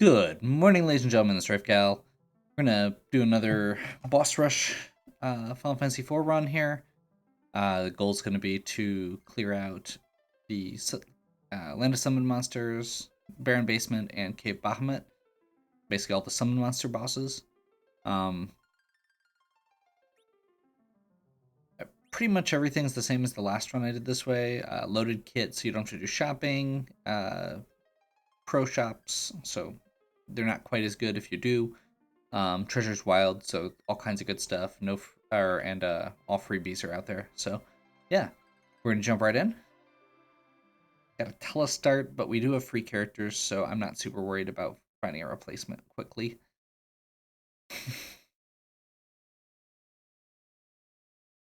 Good morning, ladies and gentlemen, this is Gal. We're gonna do another boss rush Final Fantasy IV run here. The goal is gonna be to clear out the Land of Summon Monsters, Baron Basement, and Cave Bahamut. Basically all the Summon Monster bosses. Pretty much everything's the same as the last run I did this way. Loaded kit, so you don't have to do shopping. Pro shops, so they're not quite as good if you do. Treasure's Wild, so all kinds of good stuff. All freebies are out there. So, yeah, we're gonna jump right in. Got a telestart, but we do have free characters, so I'm not super worried about finding a replacement quickly.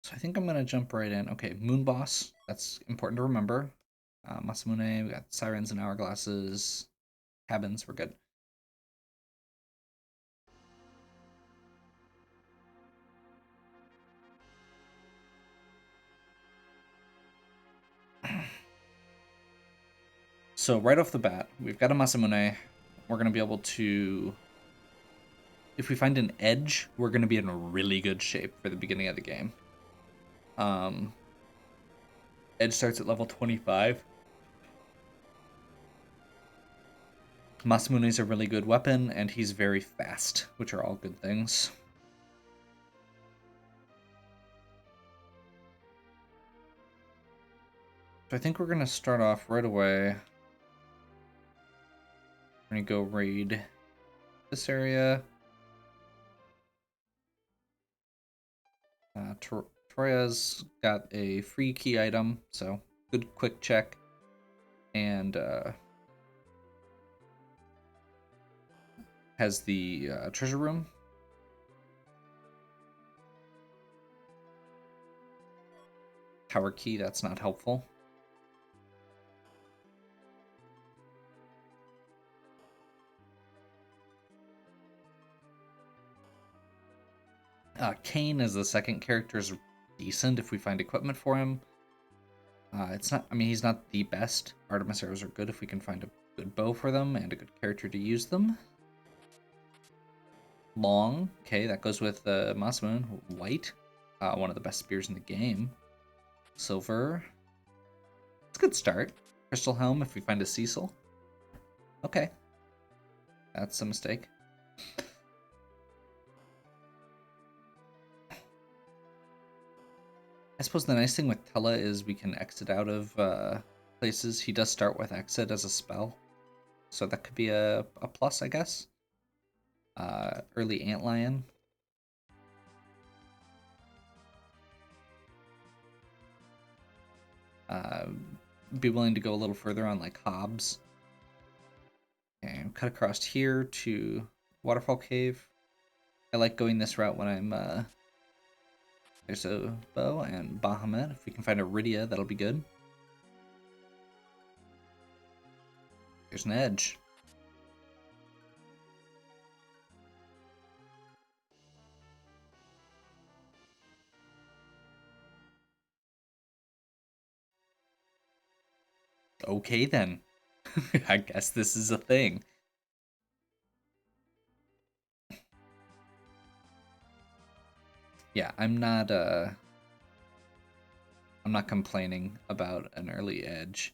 So I think I'm gonna jump right in. Okay, Moon Boss. That's important to remember. Masamune. We got Sirens and Hourglasses. Cabins. We're good. So right off the bat, we've got a Masamune. We're going to be able to... If we find an edge, we're going to be in really good shape for the beginning of the game. Edge starts at level 25. Masamune is a really good weapon, and he's very fast, which are all good things. So I think we're going to start off right away. We're going to go raid this area. Troya's got a free key item, so good quick check. And has the treasure room. Tower key, that's not helpful. Kane as the second character is decent if we find equipment for him. It's not, I mean, he's not the best. Artemis arrows are good if we can find a good bow for them and a good character to use them. Long, okay, that goes with Masamune. White, one of the best spears in the game. Silver, it's a good start. Crystal Helm if we find a Cecil. Okay, that's a mistake. I suppose the nice thing with Tella is we can exit out of places. He does start with exit as a spell, so that could be a plus, I guess. Early Antlion. Be willing to go a little further on like Hobbs. And cut across here to Waterfall Cave. I like going this route when I'm there's a bow and Bahamut. If we can find a Rydia, that'll be good. There's an edge. Okay then. I guess this is a thing. Yeah, I'm not complaining about an early edge.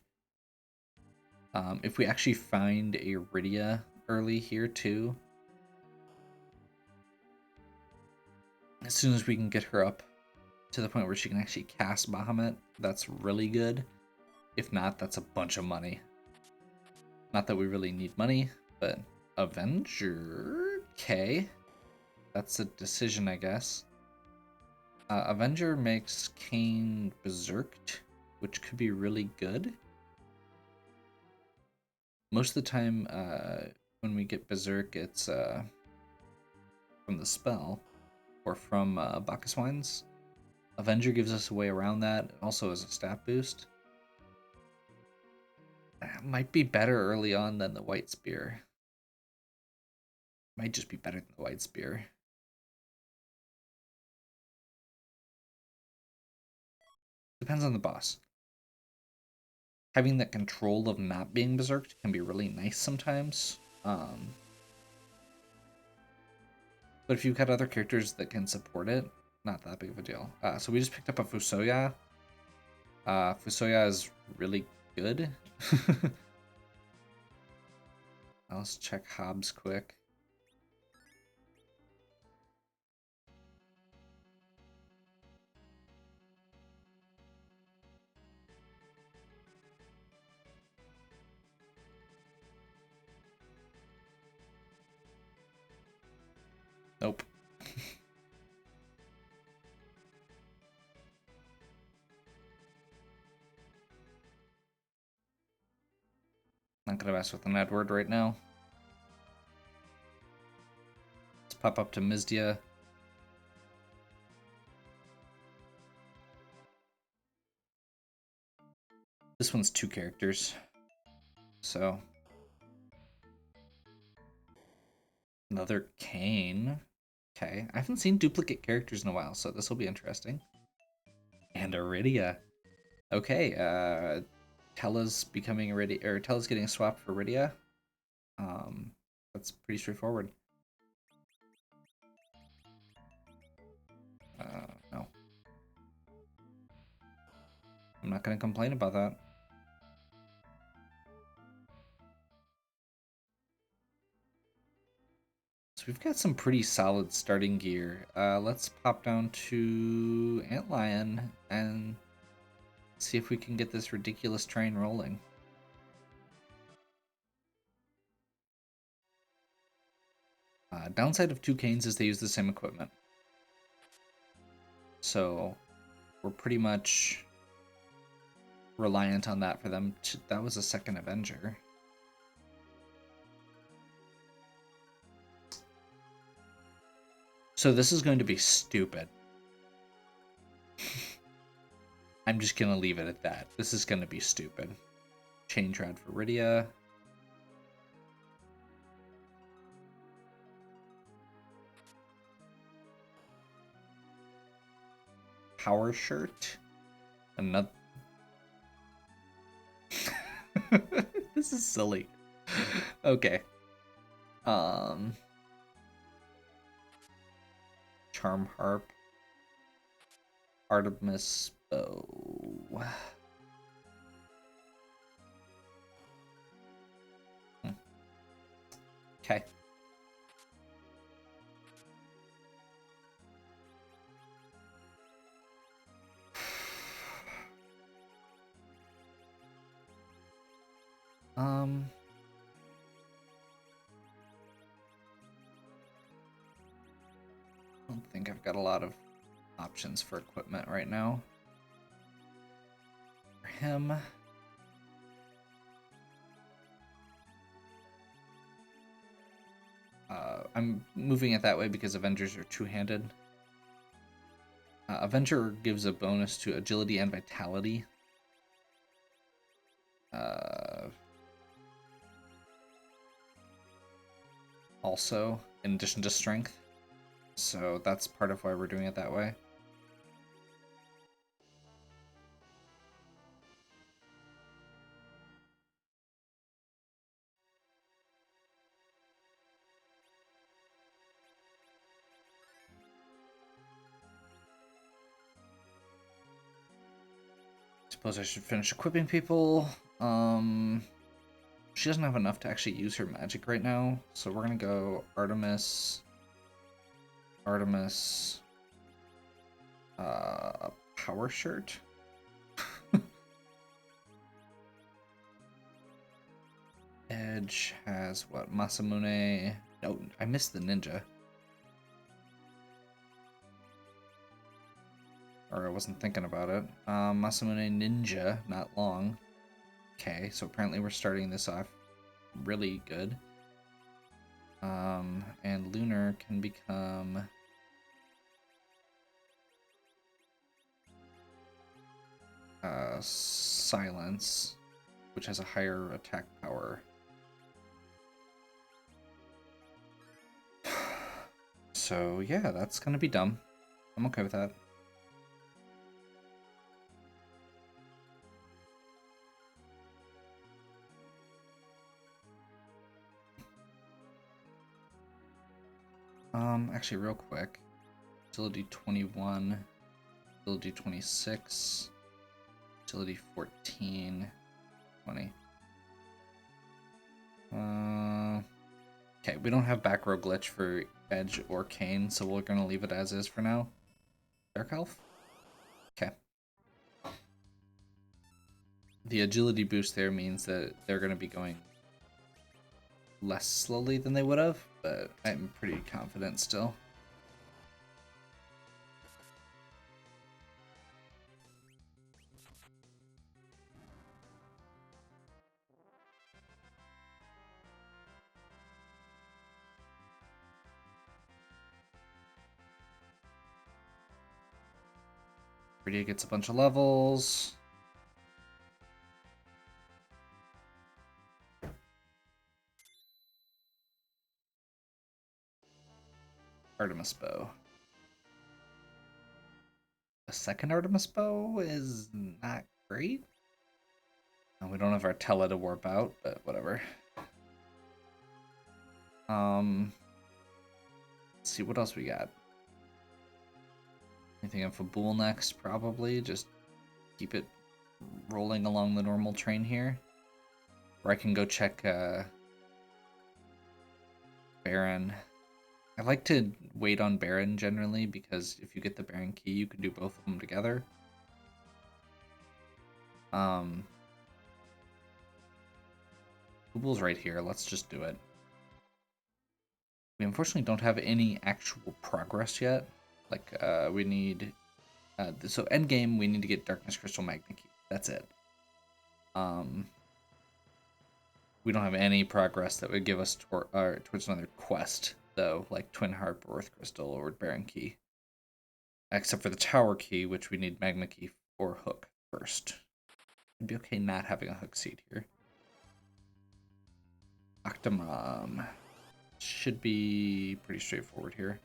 If we actually find a Rydia early here too, as soon as we can get her up to the point where she can actually cast Bahamut, that's really good. If not, that's a bunch of money. Not that we really need money, but Avenger? Okay. That's a decision, I guess. Avenger makes Kane berserked, which could be really good. Most of the time, when we get berserk, it's from the spell or from Bacchus Wines. Avenger gives us a way around that, also as a stat boost. That might be better early on than the White Spear. Might just be better than the White Spear. Depends on the boss. Having that control of not being berserked can be really nice sometimes. But if you've got other characters that can support it, not that big of a deal. So we just picked up a Fusoya. Fusoya is really good. Let's check Hobbs quick. Nope. Not gonna mess with an Edward right now. Let's pop up to Mizdia. This one's 2 characters. So another Kmain. Okay, I haven't seen duplicate characters in a while, so this will be interesting. And Iridia. Okay, Tella's becoming Iridia, or Tella's getting swapped for Iridia. That's pretty straightforward. No. I'm not gonna complain about that. So we've got some pretty solid starting gear. Let's pop down to Antlion and see if we can get this ridiculous train rolling. Downside of 2 Canes is they use the same equipment. So we're pretty much reliant on that for them. That was a second Avenger. So this is going to be stupid. I'm just going to leave it at that. This is going to be stupid. Chain Trad for Iridia. Power Shirt. Another. This is silly. Okay. Charm Harp. Artemis Bow. Okay. I don't think I've got a lot of options for equipment right now. For him, I'm moving it that way because Avengers are two-handed. Avenger gives a bonus to agility and vitality. Also, in addition to strength. So that's part of why we're doing it that way. Suppose I should finish equipping people. She doesn't have enough to actually use her magic right now, so we're gonna go Artemis, Power Shirt. Edge has what? Masamune. No, I missed the ninja. Or I wasn't thinking about it. Masamune Ninja, not long. Okay, so apparently we're starting this off really good. And Lunar can become Silence, which has a higher attack power. So yeah, that's gonna be dumb. I'm okay with that. Actually, real quick. Utility 21, utility 26, utility 14, 20. Okay, we don't have back row glitch for Edge or Kane, so we're gonna leave it as is for now. Dark Elf? Okay. The agility boost there means that they're gonna be going less slowly than they would have, but I'm pretty confident still. Brady gets a bunch of levels. Artemis Bow. The second Artemis Bow is not great. And we don't have our Tele to warp out, but whatever. Let's see what else we got. Anything in Fabul next, probably. Just keep it rolling along the normal train here. Or I can go check Baron. I like to wait on Baron generally, because if you get the Baron key, you can do both of them together. Fabul's right here. Let's just do it. We unfortunately don't have any actual progress yet. Like, we need... so endgame, we need to get Darkness Crystal Magna Key. That's it. We don't have any progress that would give us towards another quest, though, like Twin Harp or Earth Crystal or Baron Key. Except for the Tower Key, which we need Magna Key or Hook first. It'd be okay not having a Hook seed here. Octomom. Should be pretty straightforward here.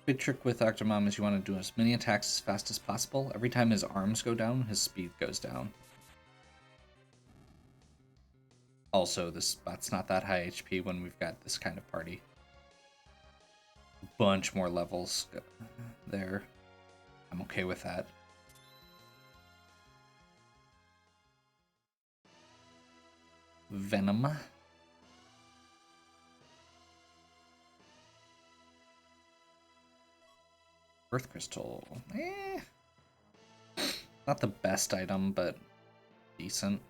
Big trick with Octomom is you want to do as many attacks as fast as possible. Every time his arms go down, his speed goes down. Also, this spot's not that high HP when we've got this kind of party. Bunch more levels there. I'm okay with that. Venom. Earth Crystal. Not the best item, but decent.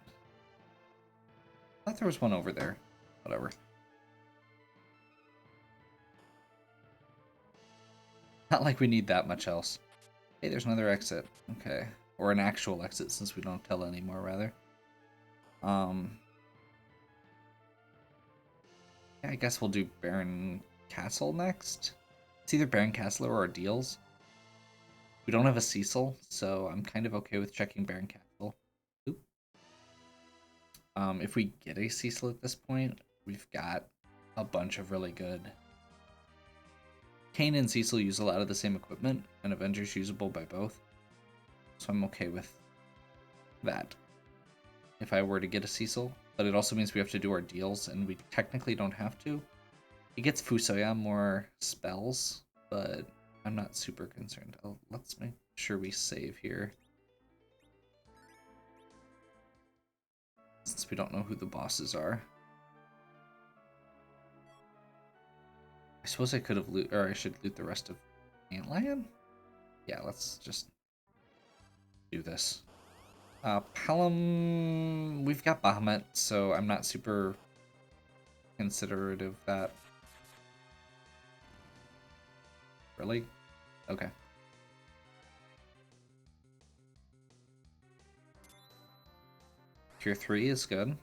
I thought there was one over there. Whatever. Not like we need that much else. Hey, there's another exit. Okay. Or an actual exit, since we don't tell anymore, rather. Yeah, I guess we'll do Baron Castle next. It's either Baron Castle or our deals. We don't have a Cecil, so I'm kind of okay with checking Baron Castle. Oop. If we get a Cecil at this point, we've got a bunch of really good... Kane and Cecil use a lot of the same equipment, and Avenger's usable by both. So I'm okay with that. If I were to get a Cecil, but it also means we have to do our deals, and we technically don't have to. It gets Fusoya more spells, but I'm not super concerned. Let's make sure we save here. Since we don't know who the bosses are. I suppose I could have loot, or I should loot the rest of Antlion? Yeah, let's just do this. Pelham, we've got Bahamut, so I'm not super considerate of that. Really? Okay. Tier 3 is good.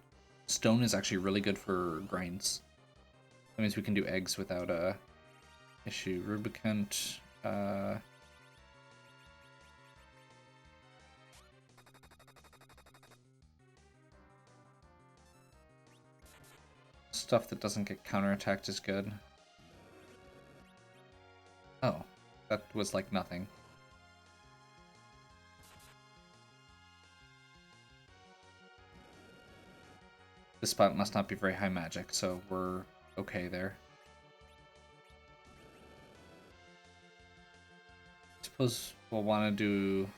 Stone is actually really good for grinds. That means we can do eggs without a issue. Rubicant, stuff that doesn't get counterattacked is good. Oh, that was like nothing. This spot must not be very high magic, so we're okay there. Suppose we'll want to do...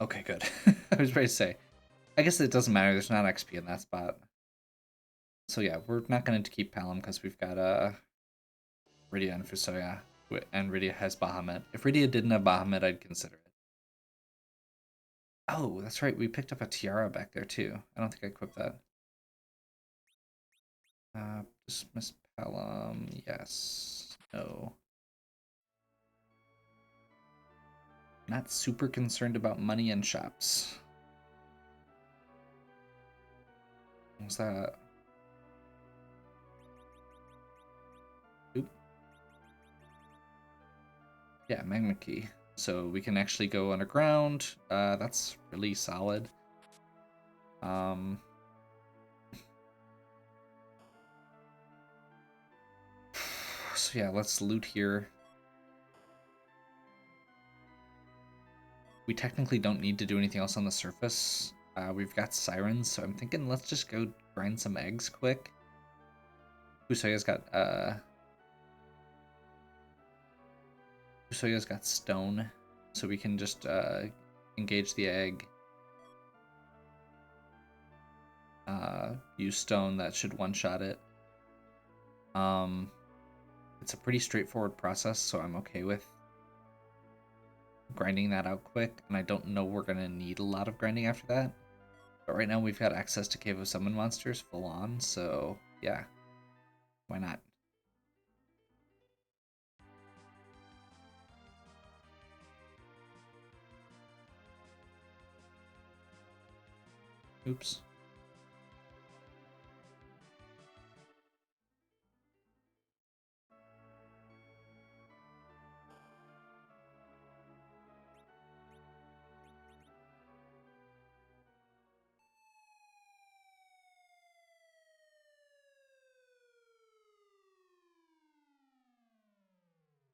Okay, good. I was ready to say. I guess it doesn't matter, there's not XP in that spot. So yeah, we're not going to keep Palom because we've got Rydia and Fusoya, and Rydia has Bahamut. If Rydia didn't have Bahamut, I'd consider it. Oh, that's right, we picked up a Tiara back there too. I don't think I equipped that. Dismiss Palom, yes, no. Not super concerned about money and shops. What's that? Oop. Yeah, Magma Key. So we can actually go underground. That's really solid. So yeah, let's loot here. We technically don't need to do anything else on the surface. We've got sirens, so I'm thinking let's just go grind some eggs quick. Fusoya's got stone, so we can just engage the egg. Use stone, that should one-shot it. It's a pretty straightforward process, so I'm okay with grinding that out quick, and I don't know we're gonna need a lot of grinding after that. But right now we've got access to Cave of Summon monsters full on, so yeah, why not? Oops.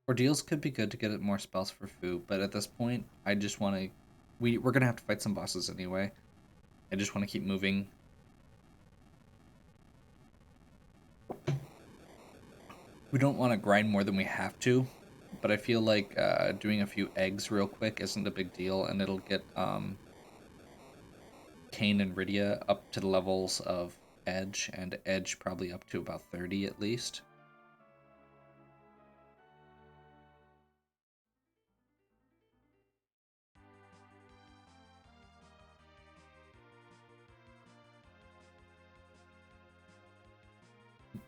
Ordeals could be good to get it more spells for food, but at this point, I just want to... We're going to have to fight some bosses anyway. I just want to keep moving. We don't want to grind more than we have to, but I feel like doing a few eggs real quick isn't a big deal, and it'll get Kmain and Rydia up to the levels of Edge, and Edge probably up to about 30 at least.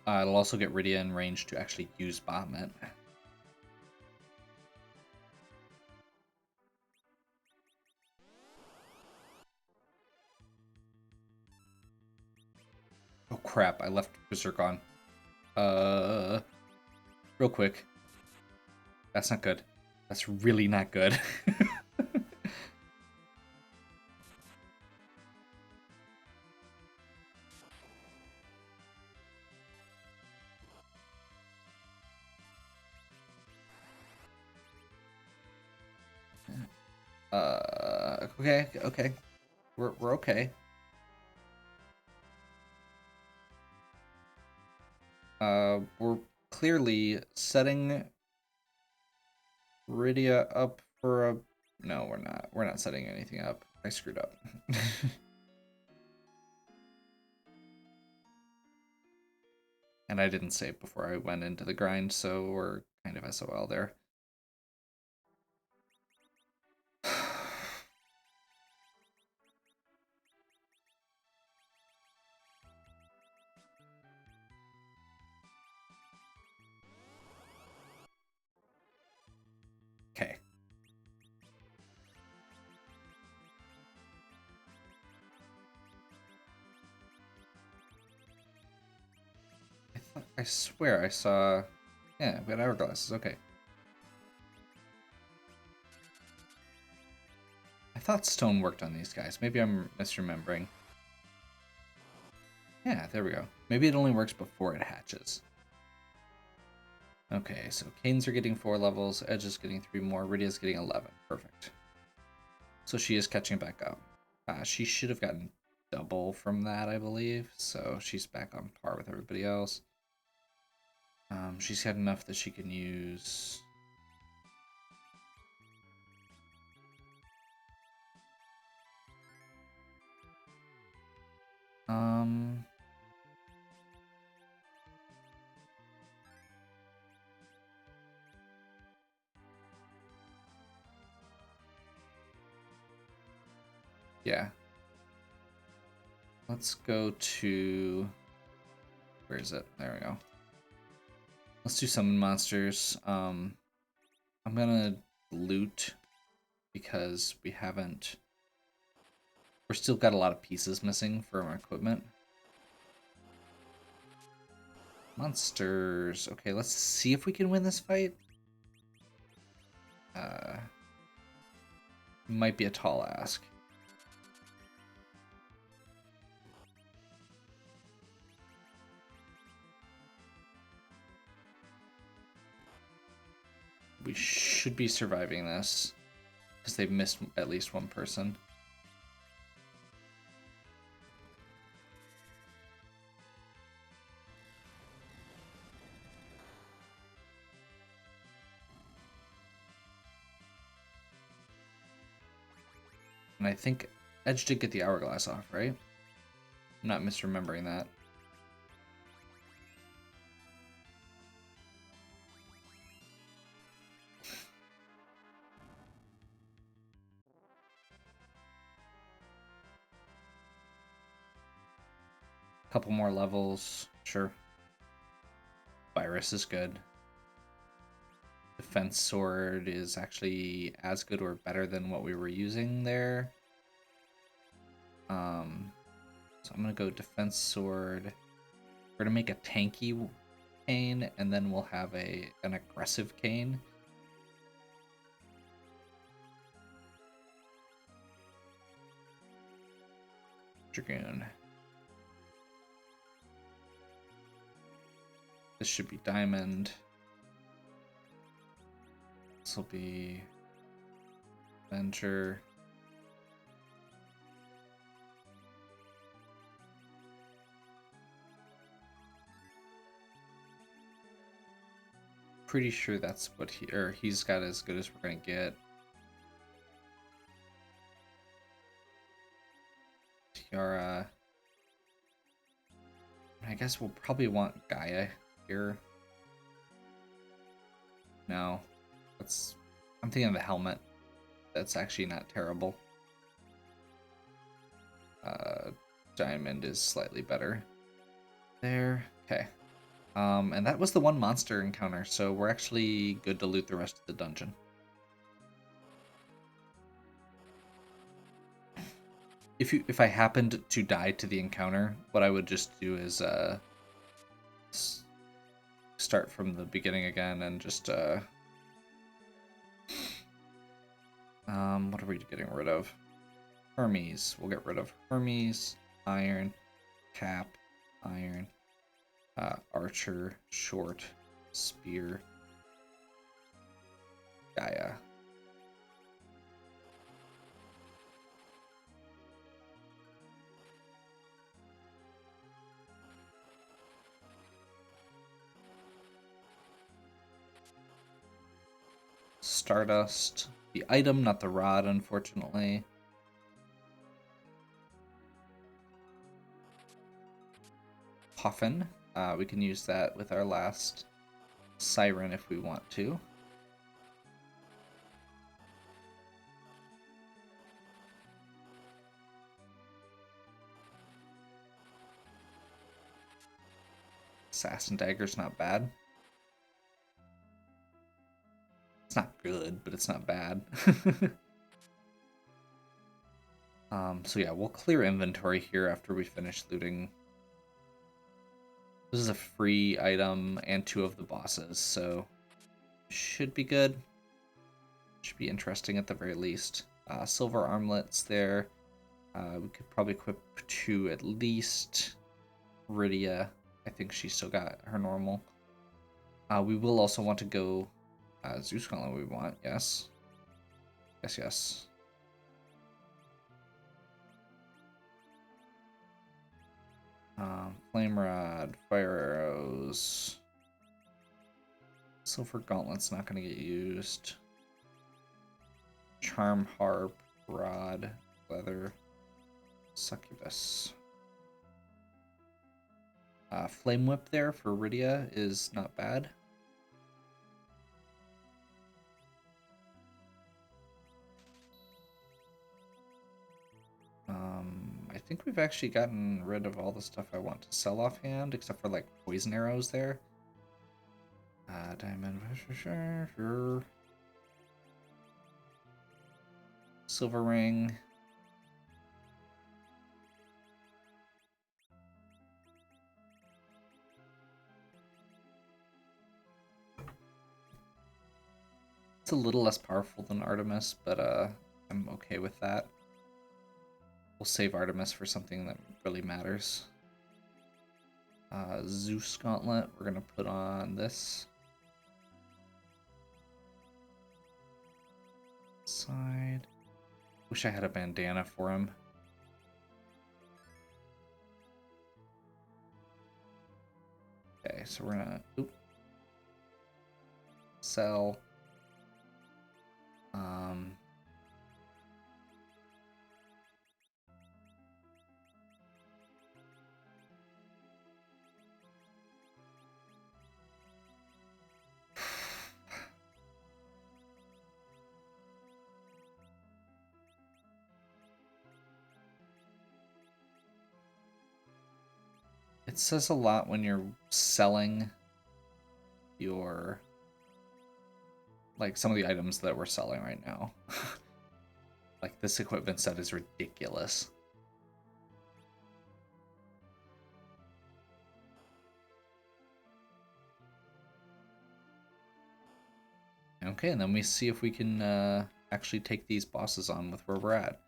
It'll also get Rydia in range to actually use Bahamut. Oh crap, I left Berserk on. Real quick. That's not good. That's really not good. Okay. We're okay. We're clearly setting Rydia up for a... No, we're not. We're not setting anything up. I screwed up. And I didn't save before I went into the grind, so we're kind of SOL there. Okay. I swear I saw... Yeah, we had hourglasses, okay. I thought stone worked on these guys. Maybe I'm misremembering. Yeah, there we go. Maybe it only works before it hatches. Okay, so Canes are getting 4 levels, Edge is getting 3 more, Rydia's getting 11. Perfect. So she is catching back up. She should have gotten double from that, I believe. So she's back on par with everybody else. She's had enough that she can use... Yeah. Let's go to... Where is it? There we go. Let's do summon monsters. I'm gonna loot because we haven't... We're still got a lot of pieces missing for our equipment. Monsters. Okay, let's see if we can win this fight. Might be a tall ask. We should be surviving this because they've missed at least one person. And I think Edge did get the hourglass off, right? I'm not misremembering that. Couple more levels, sure. Virus is good. Defense sword is actually as good or better than what we were using there. So I'm gonna go defense sword. We're gonna make a tanky cane, and then we'll have an aggressive cane. Dragoon. This should be diamond. This will be Avenger. Pretty sure that's what he's got as good as we're gonna get. Tiara. I guess we'll probably want Gaia here. No. I'm thinking of the helmet. That's actually not terrible. Diamond is slightly better. There. Okay. And that was the one monster encounter, so we're actually good to loot the rest of the dungeon. If I happened to die to the encounter, what I would just do is start from the beginning again and just what are we getting rid of? Hermes. We'll get rid of Hermes, Iron, Cap, Iron, Archer, Short, Spear, Gaia. Stardust. The item, not the rod, unfortunately. Coffin. We can use that with our last siren if we want to. Assassin Dagger's not bad. It's not good, but it's not bad. So yeah, we'll clear inventory here after we finish looting. This is a free item and 2 of the bosses, so should be good. Should be interesting at the very least. silver armlets there. We could probably equip 2 at least. Rydia, I think she still got her normal. We will also want to go Zeus Gauntlet we want, yes. Yes. Flame Rod, Fire Arrows. Silver Gauntlet's not going to get used. Charm Harp, Rod, Leather, Succubus. Flame Whip there for Rydia is not bad. I think we've actually gotten rid of all the stuff I want to sell offhand, except for like poison arrows there. Diamond, sure. Silver ring. It's a little less powerful than Artemis, but I'm okay with that. We'll save Artemis for something that really matters. Zeus Gauntlet, we're gonna put on this side. Wish I had a bandana for him. Okay, so we're gonna sell. It says a lot when you're selling your, like, some of the items that we're selling right now. Like, this equipment set is ridiculous. Okay, and then we see if we can actually take these bosses on with where we're at.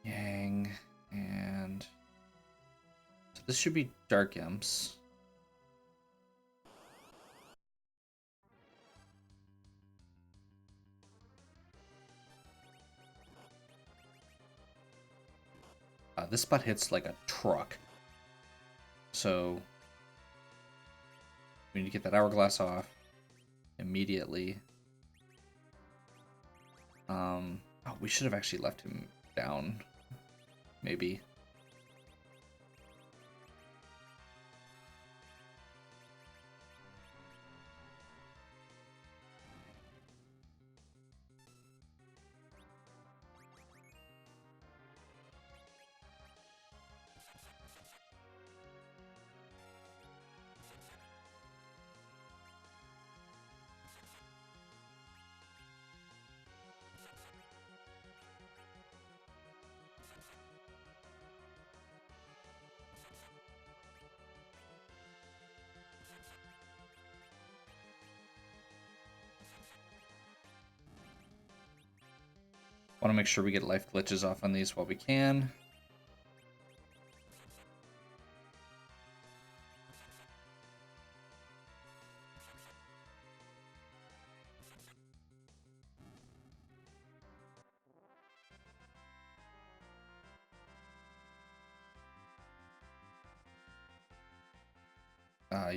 Yang, and so this should be Dark Imps. This spot hits like a truck. So we need to get that hourglass off immediately. Oh, we should have actually left him down. Maybe. Want to make sure we get life glitches off on these while we can.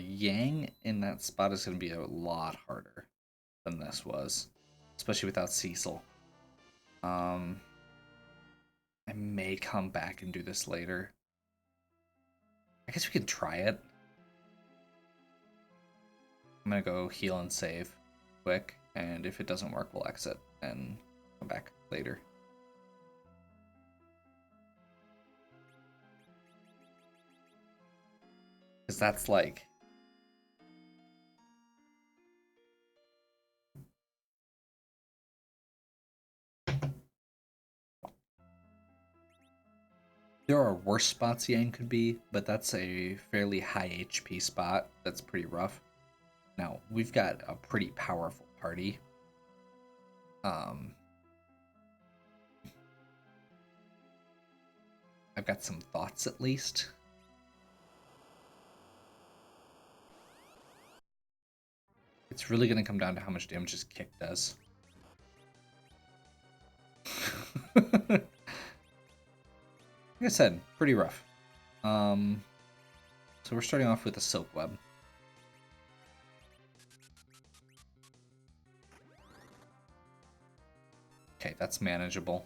Yang in that spot is going to be a lot harder than this was, especially without Cecil. I may come back and do this later. I guess we can try it. I'm gonna go heal and save quick, and if it doesn't work, we'll exit and Come back later. Because that's like... There are worse spots Yang could be, but that's a fairly high HP spot. That's pretty rough. Now, we've got a pretty powerful party. I've got some thoughts at least. It's really going to come down to how much damage his kick does. Like I said, pretty rough. So we're starting off with a Silk Web. Okay, that's manageable.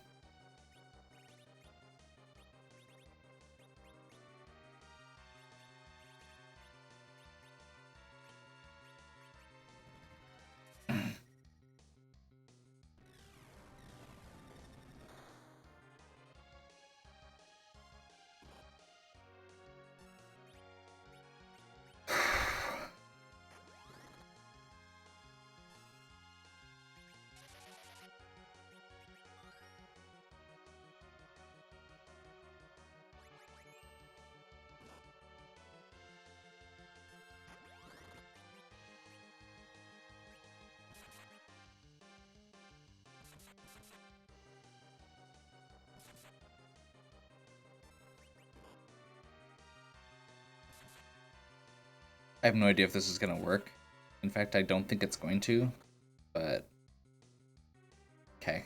I have no idea if this is going to work. In fact, I don't think it's going to, but okay.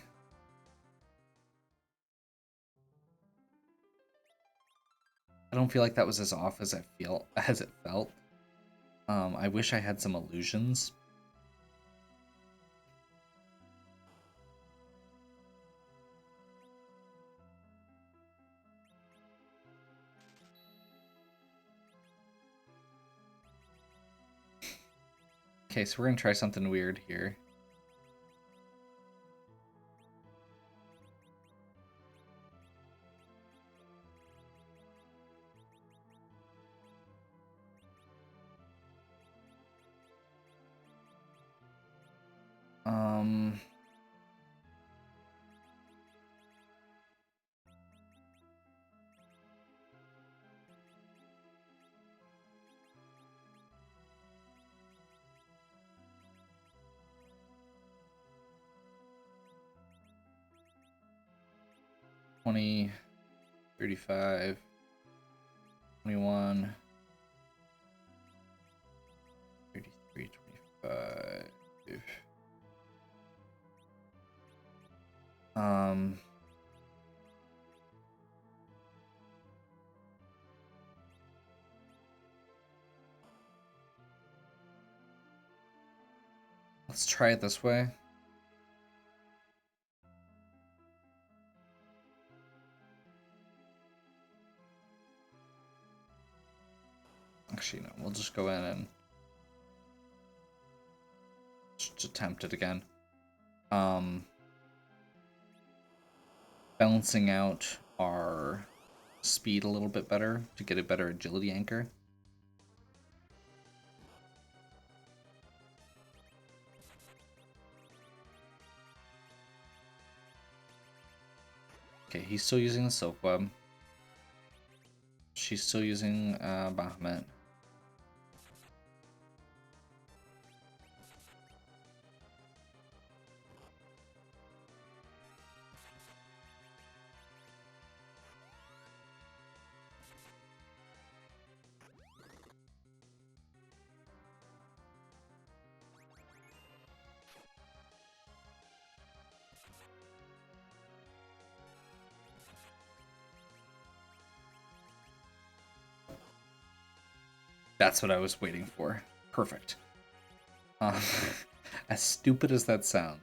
I don't feel like that was as off as it felt. I wish I had some illusions. Okay, so we're gonna try something weird here. Um... $20, $35, $21, $33, $25. Let's try it this way. Actually, no, we'll just go in and just attempt it again. Balancing out our speed a little bit better to get a better agility anchor. Okay, he's still using the Silk Web. She's still using Bahamut. That's what I was waiting for. Perfect. As stupid as that sounds,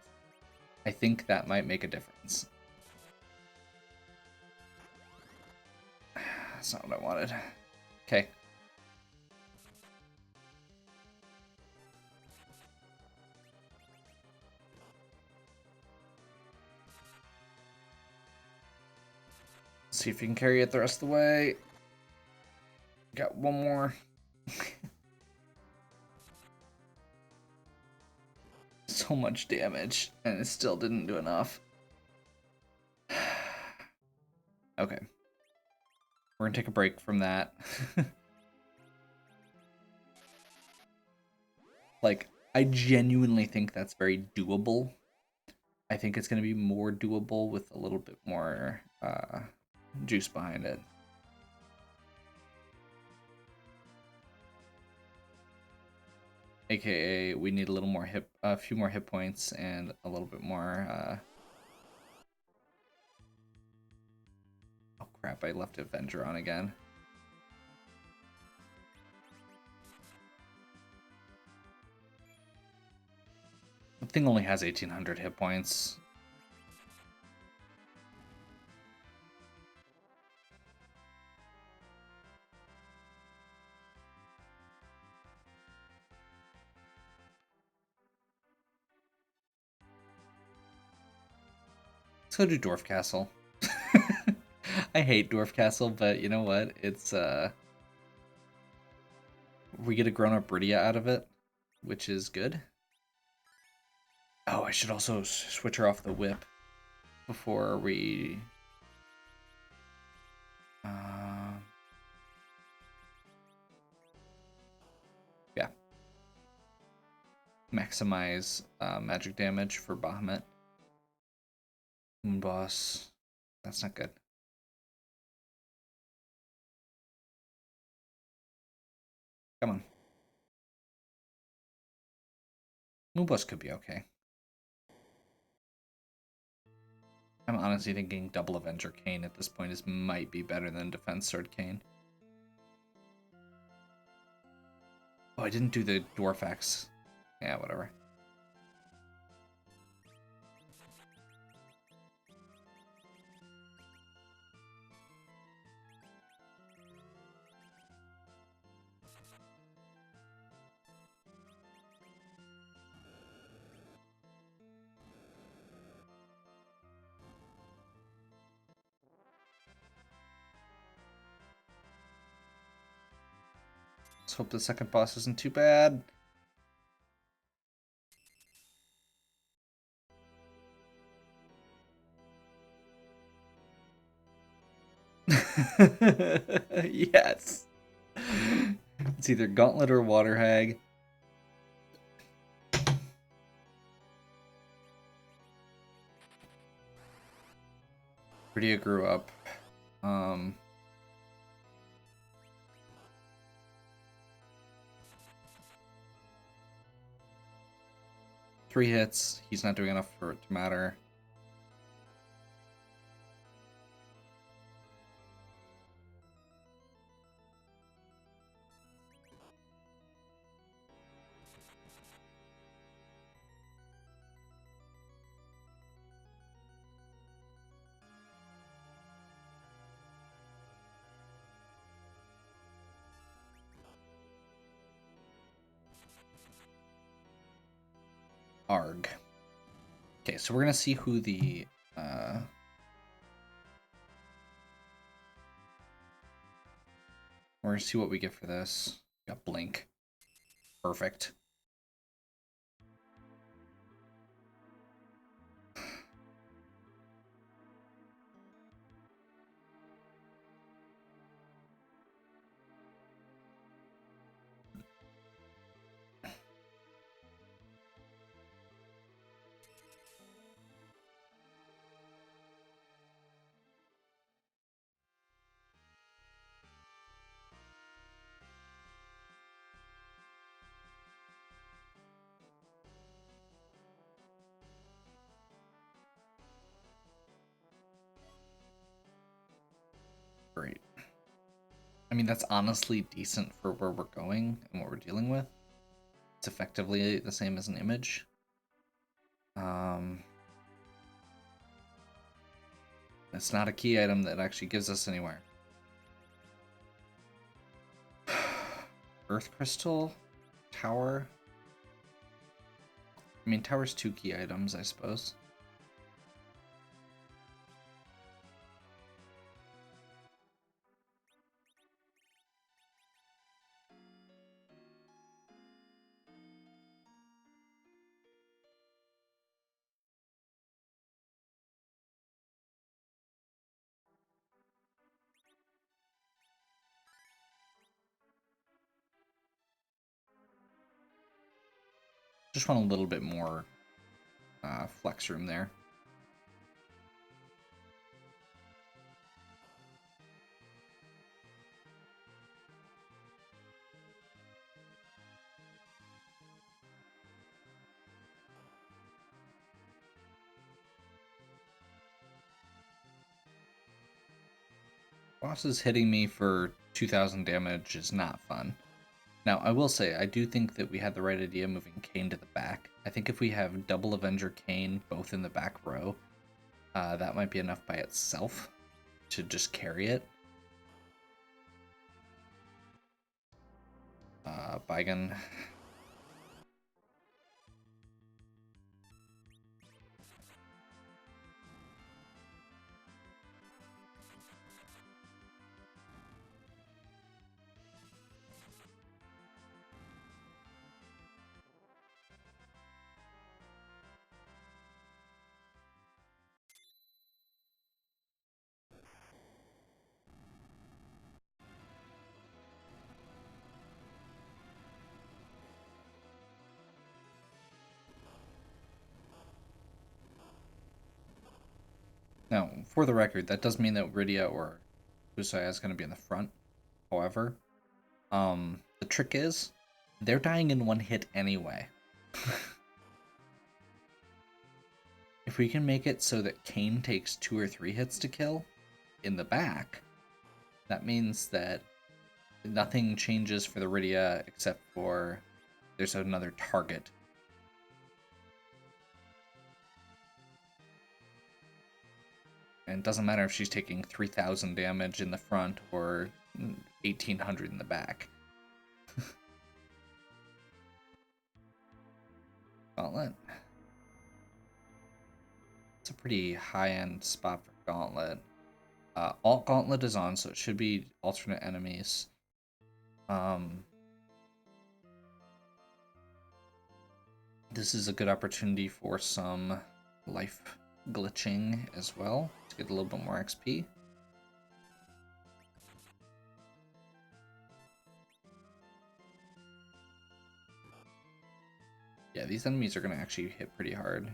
I think that might make a difference. That's not what I wanted. Okay. see if you can carry it the rest of the way. Got one more. So much damage, and it still didn't do enough. Okay. We're gonna take a break from that. Like, I genuinely think that's very doable. I think it's gonna be more doable with a little bit more juice behind it. AKA, we need a little more a few more hit points and a little bit more. Oh crap! I left Avenger on again. The thing only has 1,800 hit points. Let's go to Dwarf Castle. I hate Dwarf Castle, but you know what? It's we get a grown-up Bridia out of it, which is good. Oh, I should also switch her off the whip before we yeah. Maximize magic damage for Bahamut. Moon Boss. That's not good. Come on. Moon Boss could be okay. I'm honestly thinking double Avenger Kmain at this point might be better than Defense Sword Kmain. Oh, I didn't do the Dwarf Axe. Yeah, whatever. Let's hope the second boss isn't too bad. Yes. It's either Gauntlet or Water Hag. Bridia grew up. 3 hits. He's not doing enough for it to matter. Arg. Okay, so we're gonna see who the we're gonna see what we get for this. We got Blink. Perfect. Great. I mean, that's honestly decent for where we're going and what we're dealing with. It's effectively the same as an image. It's not a key item that actually gives us anywhere. Earth Crystal? Tower? I mean, Tower's 2 key items, I suppose. Just want a little bit more flex room there. Bosses hitting me for 2,000 damage is not fun. Now, I will say, I do think that we had the right idea moving Kane to the back. I think if we have double Avenger Kane both in the back row, that might be enough by itself to just carry it. Baigan. Now, for the record, that does mean that Rydia or Usaya is going to be in the front. However, the trick is, they're dying in one hit anyway. If we can make it so that Kane takes 2 or 3 hits to kill in the back, that means that nothing changes for the Rydia except for there's another target. And it doesn't matter if she's taking 3,000 damage in the front or 1,800 in the back. Gauntlet. It's a pretty high-end spot for Gauntlet. Alt Gauntlet is on, so it should be alternate enemies. This is a good opportunity for some life glitching as well to get a little bit more XP. Yeah, these enemies are going to actually hit pretty hard.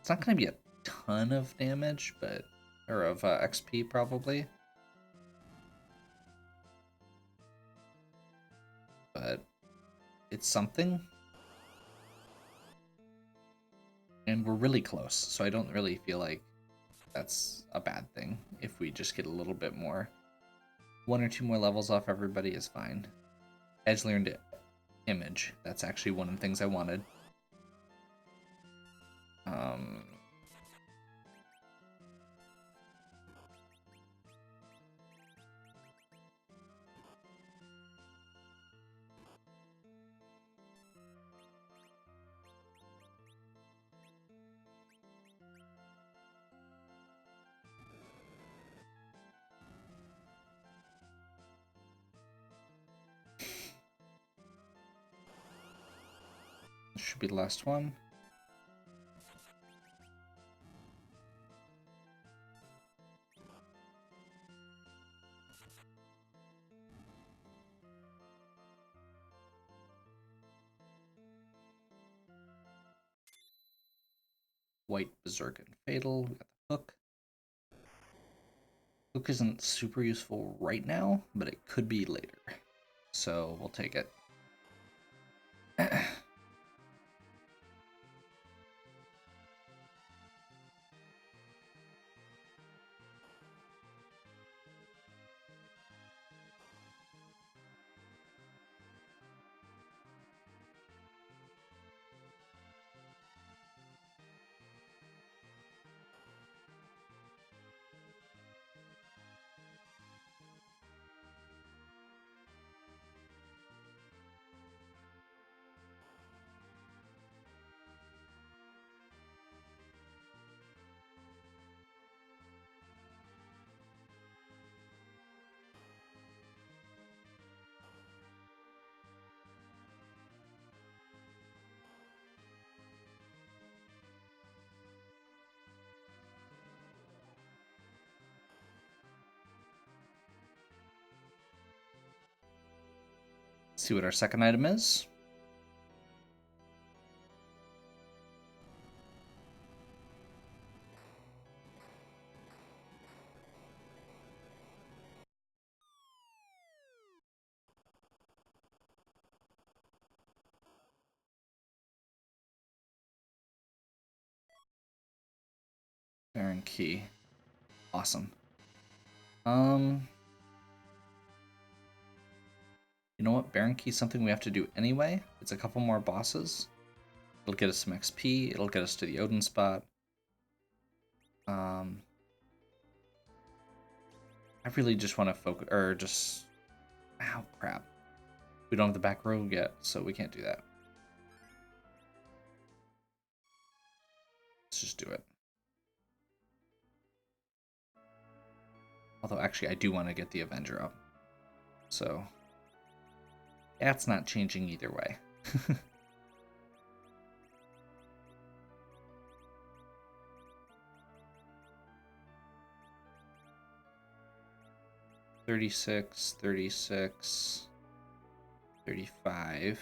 It's not going to be a ton of damage, but or of XP probably. But it's something. And we're really close, so I don't really feel like that's a bad thing if we just get a little bit more. 1 or 2 more levels off everybody is fine. Edge learned image. That's actually one of the things I wanted. This should be the last one. White Berserk and Fatal. We got the hook. Hook isn't super useful right now, but it could be later. So we'll take it. See what our second item is. Baron Key. Awesome. You know what? Baron Key is something we have to do anyway. It's a couple more bosses. It'll get us some XP. It'll get us to the Odin spot. I really just want to focus, or just... Ow, crap. We don't have the back row yet, so we can't do that. Let's just do it. Although, actually, I do want to get the Avenger up. So, that's not changing either way. 36, 36, 35,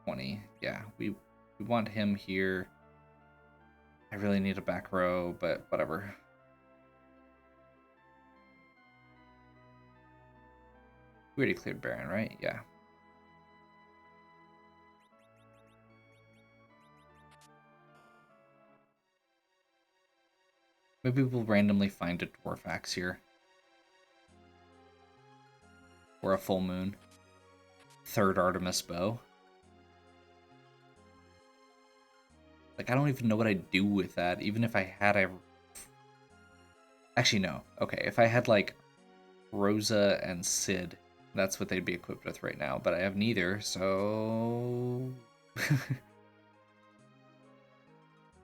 20. Yeah, we want him here. I really need a back row, but whatever. We already cleared Baron, right? Yeah. Maybe we'll randomly find a dwarf axe here. Or a full moon. Third Artemis bow. Like, I don't even know what I'd do with that, even if I had a... Actually, no. Okay, if I had, like, Rosa and Sid, that's what they'd be equipped with right now, but I have neither, so...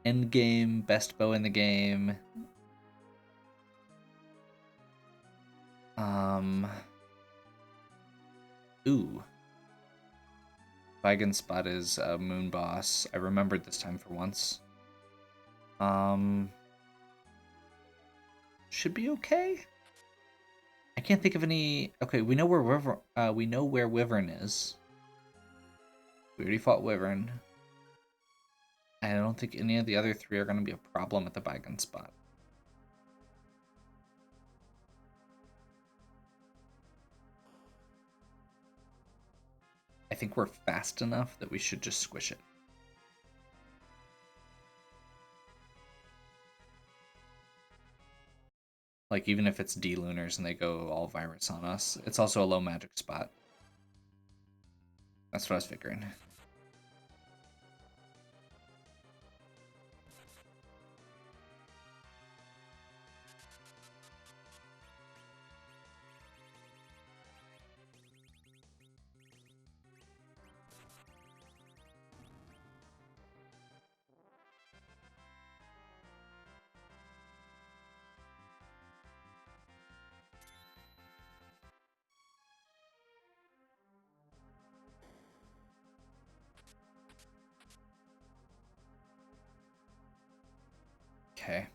End game, best bow in the game. Ooh. Vigan spot is a moon boss. I remembered this time for once. Should be okay. I can't think of any. Okay, we know where Wyvern is. We already fought Wyvern. I don't think any of the other three are going to be a problem at the Vigan spot. I think we're fast enough that we should just squish it. Like, even if it's D-Lunars and they go all virus on us, it's also a low magic spot. That's what I was figuring. Okay.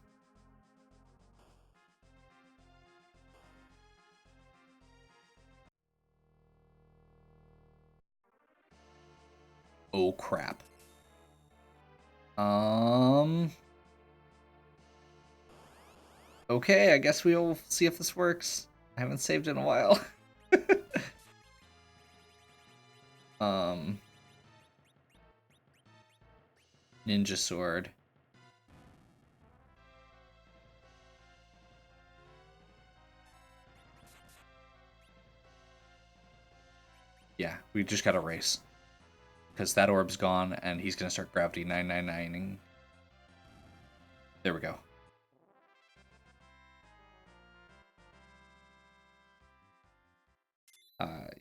Oh, crap. Okay, I guess we'll see if this works. I haven't saved in a while. Ninja sword. Yeah, we just gotta race. Because that orb's gone, and he's gonna start gravity 999ing. There we go.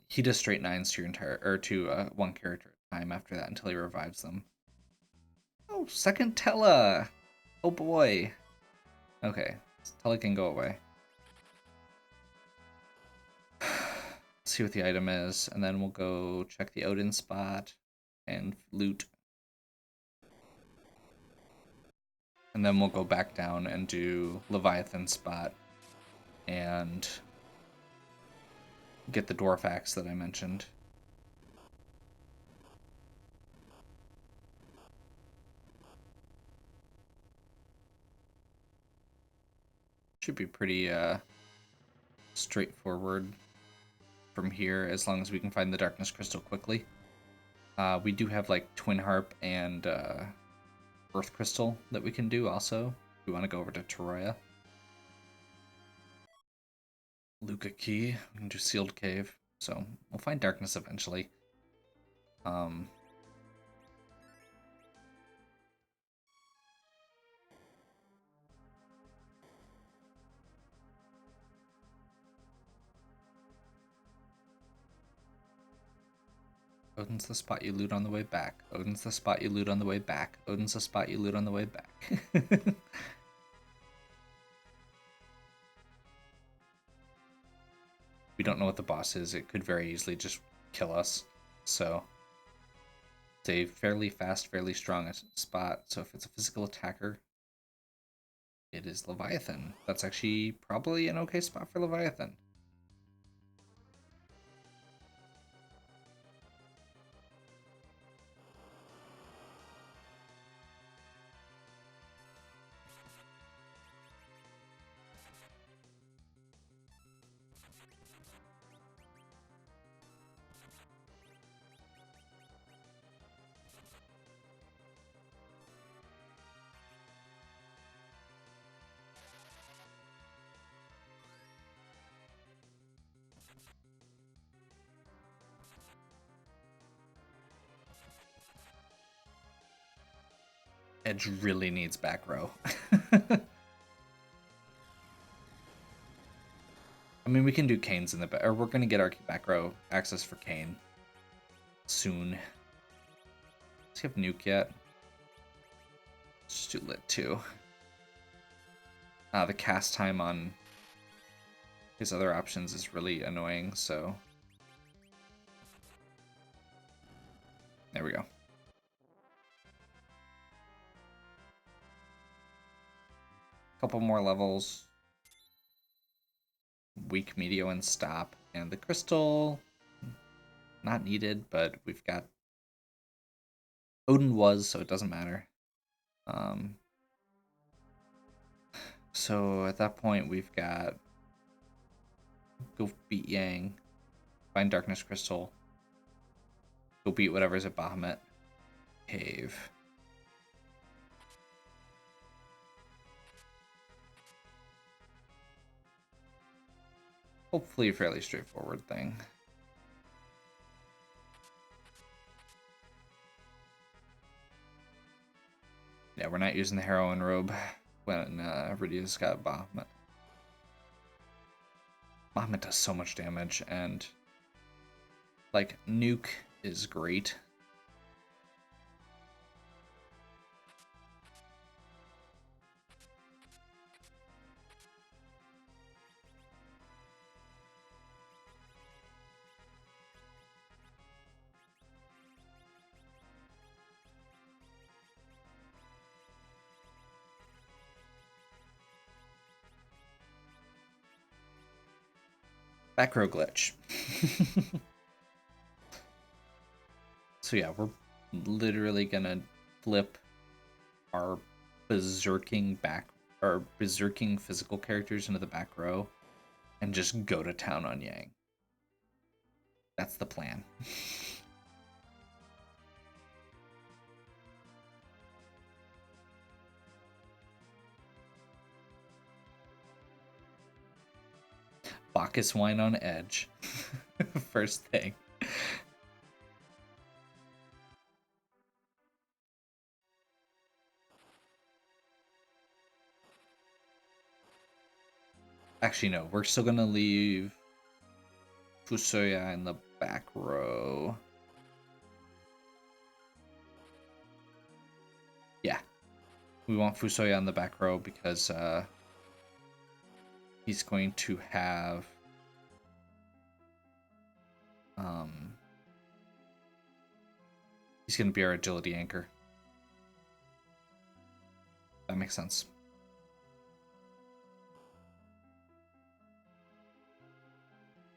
He does straight nines to your entire, or to one character at a time after that until he revives them. Oh, second Tella! Oh boy. Okay, Tella can go away. See what the item is, and then we'll go check the Odin spot and loot. And then we'll go back down and do Leviathan spot and get the dwarf axe that I mentioned. Should be pretty straightforward from here, as long as we can find the Darkness Crystal quickly. We do have like Twin Harp and Earth Crystal that we can do also. We want to go over to Toroya. Luca Key, we can do Sealed Cave, so we'll find Darkness eventually. Odin's the spot you loot on the way back. Odin's the spot you loot on the way back. Odin's the spot you loot on the way back. We don't know what the boss is. It could very easily just kill us. So it's a fairly fast, fairly strong spot. So if it's a physical attacker, it is Leviathan. That's actually probably an okay spot for Leviathan. Edge really needs back row. I mean, we can do Kane's in the back, or we're gonna get our back row access for Kane soon. Does he have nuke yet? Let's do lit too. The cast time on his other options is really annoying, so there we go. Couple more levels. Weak, Meteor, and stop. And the crystal, not needed, but we've got... Odin was, so it doesn't matter. So at that point, we've got... Go beat Yang. Find Darkness Crystal. Go beat whatever's at Bahamut. Cave. Hopefully a fairly straightforward thing. Yeah, we're not using the heroine robe when Rydia's got Bahamut. Bahamut does so much damage, and like nuke is great. Back row glitch. So yeah, we're literally gonna flip our berserking physical characters into the back row and just go to town on Yang. That's the plan. Bacchus wine on edge. First thing. Actually, no. We're still going to leave Fusoya in the back row. Yeah. We want Fusoya in the back row because he's going to have he's going to be our agility anchor. That makes sense.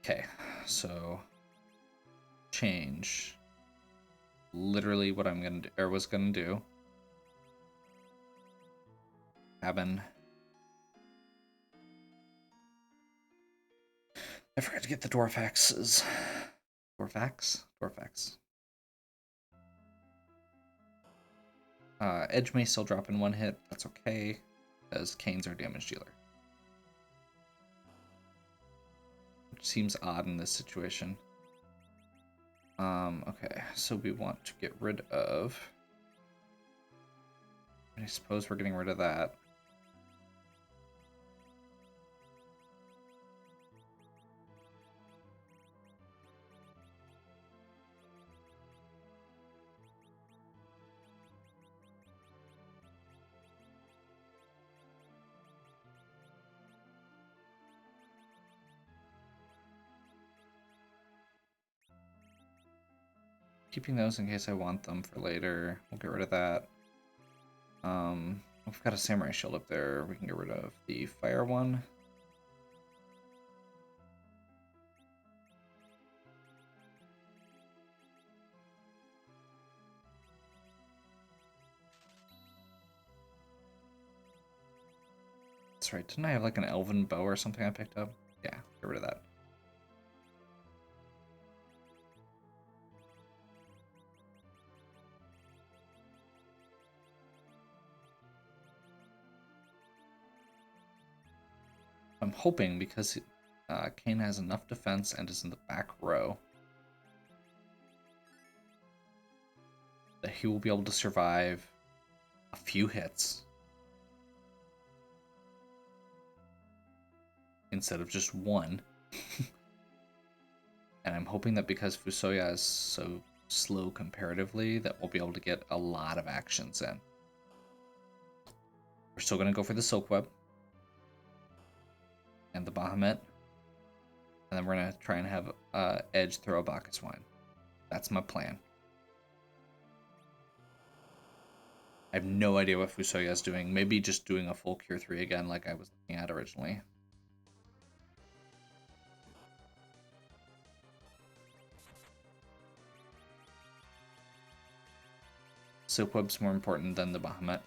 Okay, so change literally what I'm gonna do, or was gonna do. Cabin. I forgot to get the dwarf axes. Dwarf axe? Dwarf axe. Edge may still drop in one hit. That's okay, because Kane's our damage dealer. Which seems odd in this situation. Okay, so we want to get rid of... I suppose we're getting rid of that. Keeping those in case I want them for later. We'll get rid of that. We've got a samurai shield up there. We can get rid of the fire one. That's right. Didn't I have like an elven bow or something I picked up? Yeah, get rid of that. I'm hoping because Kane has enough defense and is in the back row that he will be able to survive a few hits instead of just one. And I'm hoping that because Fusoya is so slow comparatively that we'll be able to get a lot of actions in. We're still going to go for the Silk Web and the Bahamut. And then we're going to try and have Edge throw a Bacchus Wine. That's my plan. I have no idea what Fusoya is doing. Maybe just doing a full Cure 3 again like I was looking at originally. Silk Web's more important than the Bahamut.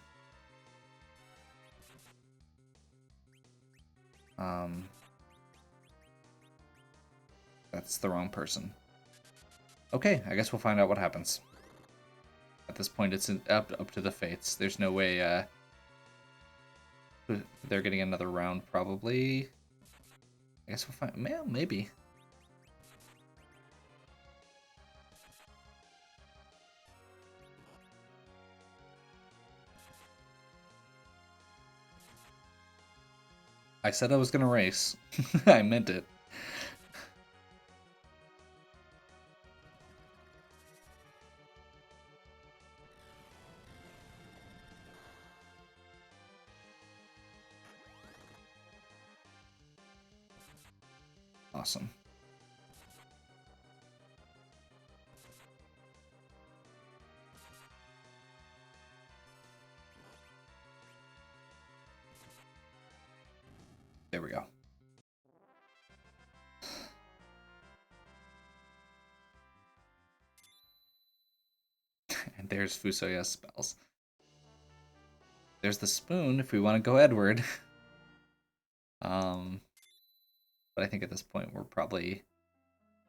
That's the wrong person. Okay, I guess we'll find out what happens. At this point, it's up to the fates. There's no way they're getting another round, probably. I guess we'll find... Well, maybe. I said I was gonna race. I meant it. Awesome. There we go. And there's Fusoya's spells. There's the spoon if we want to go Edward. But I think at this point we're probably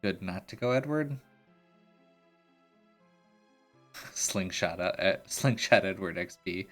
good not to go Edward. Slingshot Edward XP.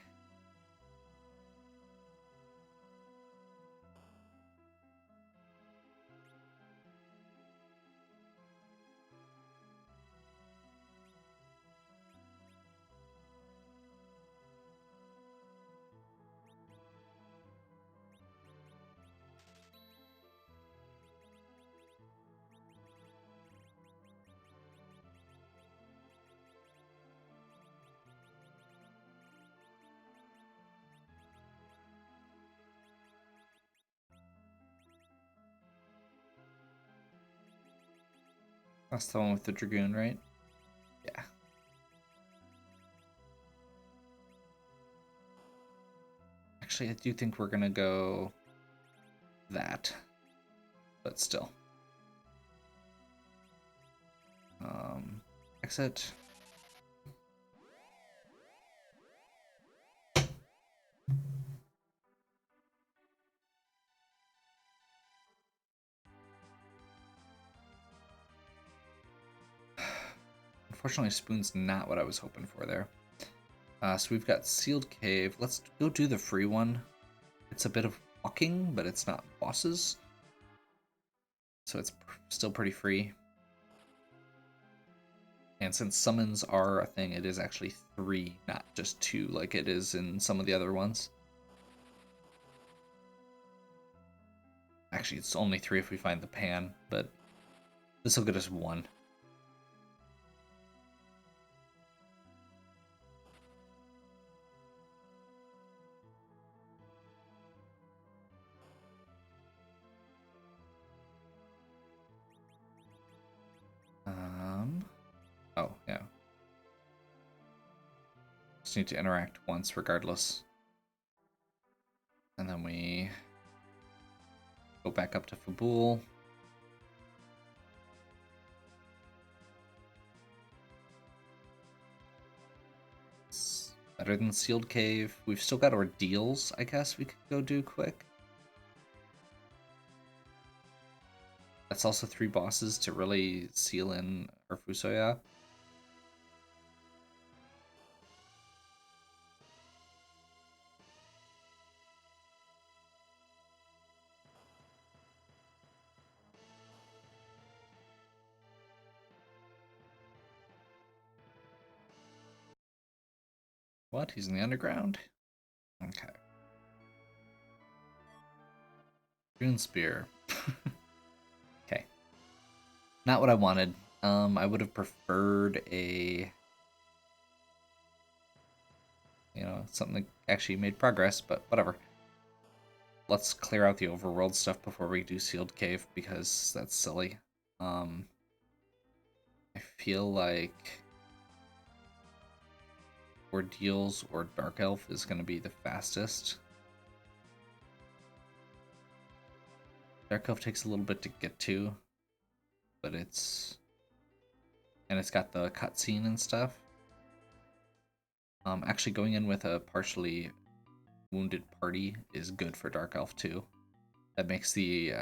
That's the one with the Dragoon, right? Yeah. Actually, I do think we're gonna go that. But still. Exit. Unfortunately, Spoon's not what I was hoping for there. So we've got Sealed Cave. Let's go do the free one. It's a bit of walking, but it's not bosses. So it's still pretty free. And since summons are a thing, it is actually 3, not just 2 like it is in some of the other ones. Actually, it's only 3 if we find the pan, but this will get us 1. Oh, yeah. Just need to interact once regardless. And then we go back up to Fabul. It's better than Sealed Cave. We've still got Ordeals, I guess we could go do quick. That's also 3 bosses to really seal in our Fusoya. What? He's in the underground? Okay. Rune Spear. Okay. Not what I wanted. I would have preferred a... something that actually made progress, but whatever. Let's clear out the overworld stuff before we do Sealed Cave, because that's silly. I feel like Ordeals or Dark Elf is going to be the fastest. Dark Elf takes a little bit to get to, but it's got the cutscene and stuff. Actually going in with a partially wounded party is good for Dark Elf too. That makes the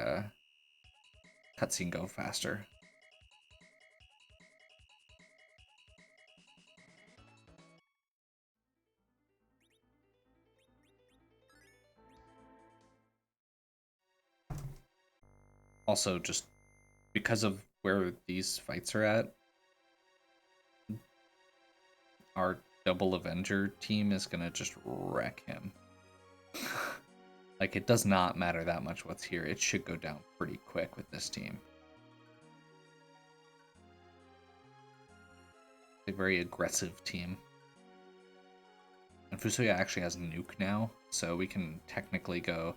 cutscene go faster. Also, just because of where these fights are at, our double Avenger team is gonna just wreck him. Like, it does not matter that much what's here. It should go down pretty quick with this team. A very aggressive team. And Fusoya actually has nuke now, so we can technically go,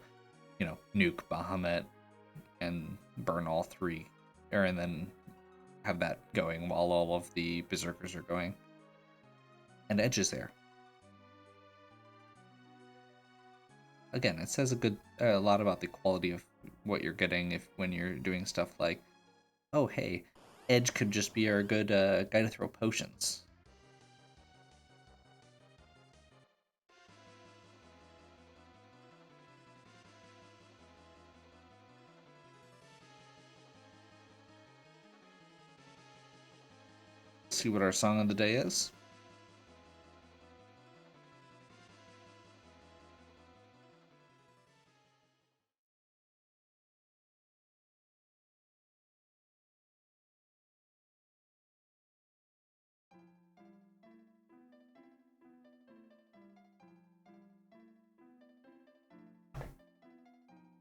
nuke Bahamut and burn all 3, and then have that going while all of the berserkers are going. And Edge is there. Again, it says a lot about the quality of what you're getting when you're doing stuff like, oh hey, Edge could just be our good guy to throw potions. See what our song of the day is.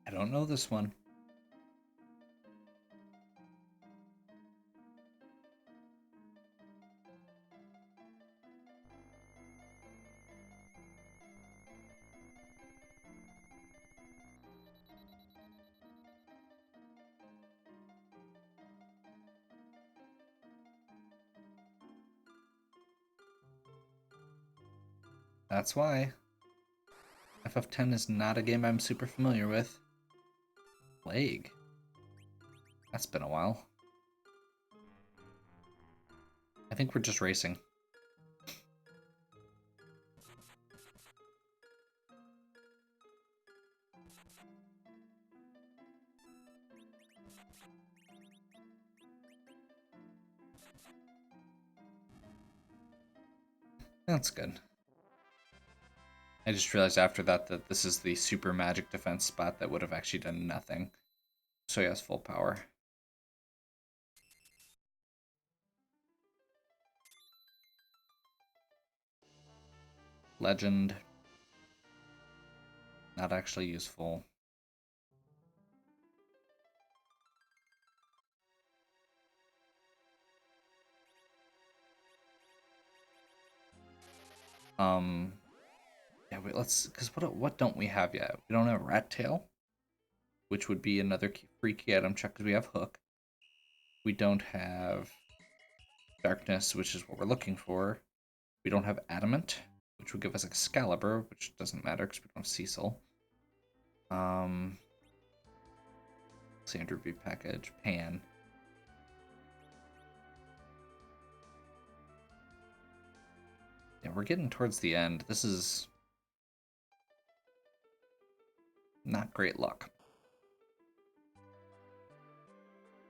I don't know this one. That's why. FF10 is not a game I'm super familiar with. Plague. That's been a while. I think we're just racing. That's good. I just realized after that that this is the super magic defense spot that would have actually done nothing. So he has full power. Legend. Not actually useful. Yeah, wait, because what don't we have yet? We don't have Rat Tail, which would be another free key item check because we have Hook. We don't have Darkness, which is what we're looking for. We don't have Adamant, which would give us Excalibur, which doesn't matter because we don't have Cecil. Standard V package, Pan. Yeah, we're getting towards the end. This is not great luck.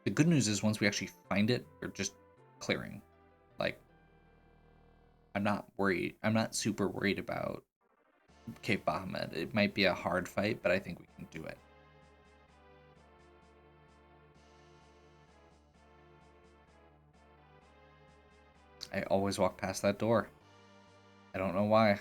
The good news is once we actually find it, we're just clearing. Like, I'm not worried. I'm not super worried about Cave Bahamut. It might be a hard fight, but I think we can do it. I always walk past that door. I don't know why.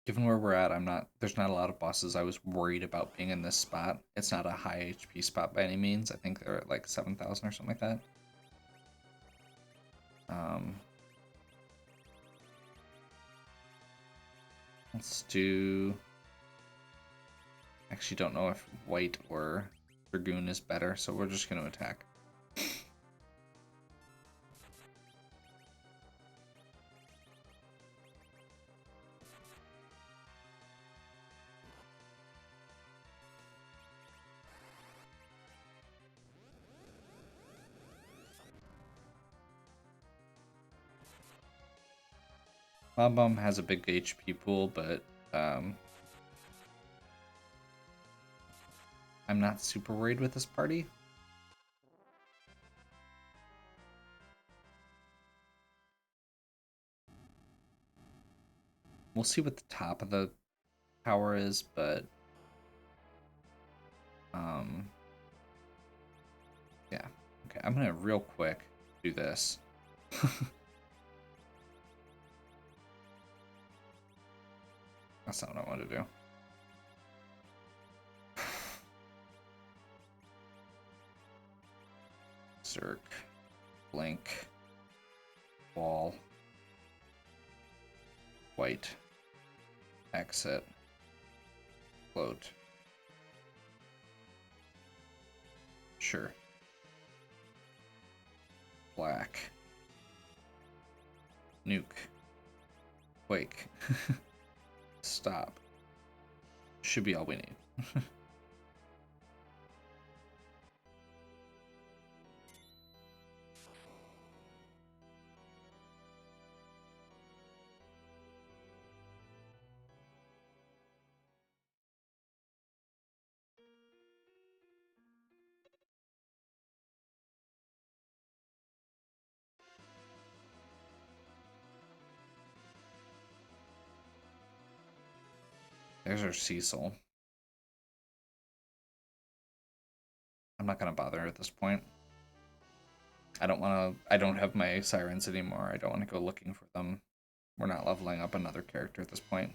Given where we're at, there's not a lot of bosses I was worried about being in this spot. It's not a high HP spot by any means. I think they're at like 7,000 or something like that. Let's do... Actually don't know if White or Dragoon is better, so we're just going to attack. Bob-Bomb has a big HP pool, but I'm not super worried with this party. We'll see what the top of the tower is, but yeah. Okay, I'm gonna real quick do this. That's not what I want to do. Zerk, Blink, Wall, White, Exit, Float. Sure. Black. Nuke. Quake. Stop. Should be all we need. There's our Cecil. I'm not gonna bother at this point. I don't have my sirens anymore. I don't want to go looking for them. We're not leveling up another character at this point.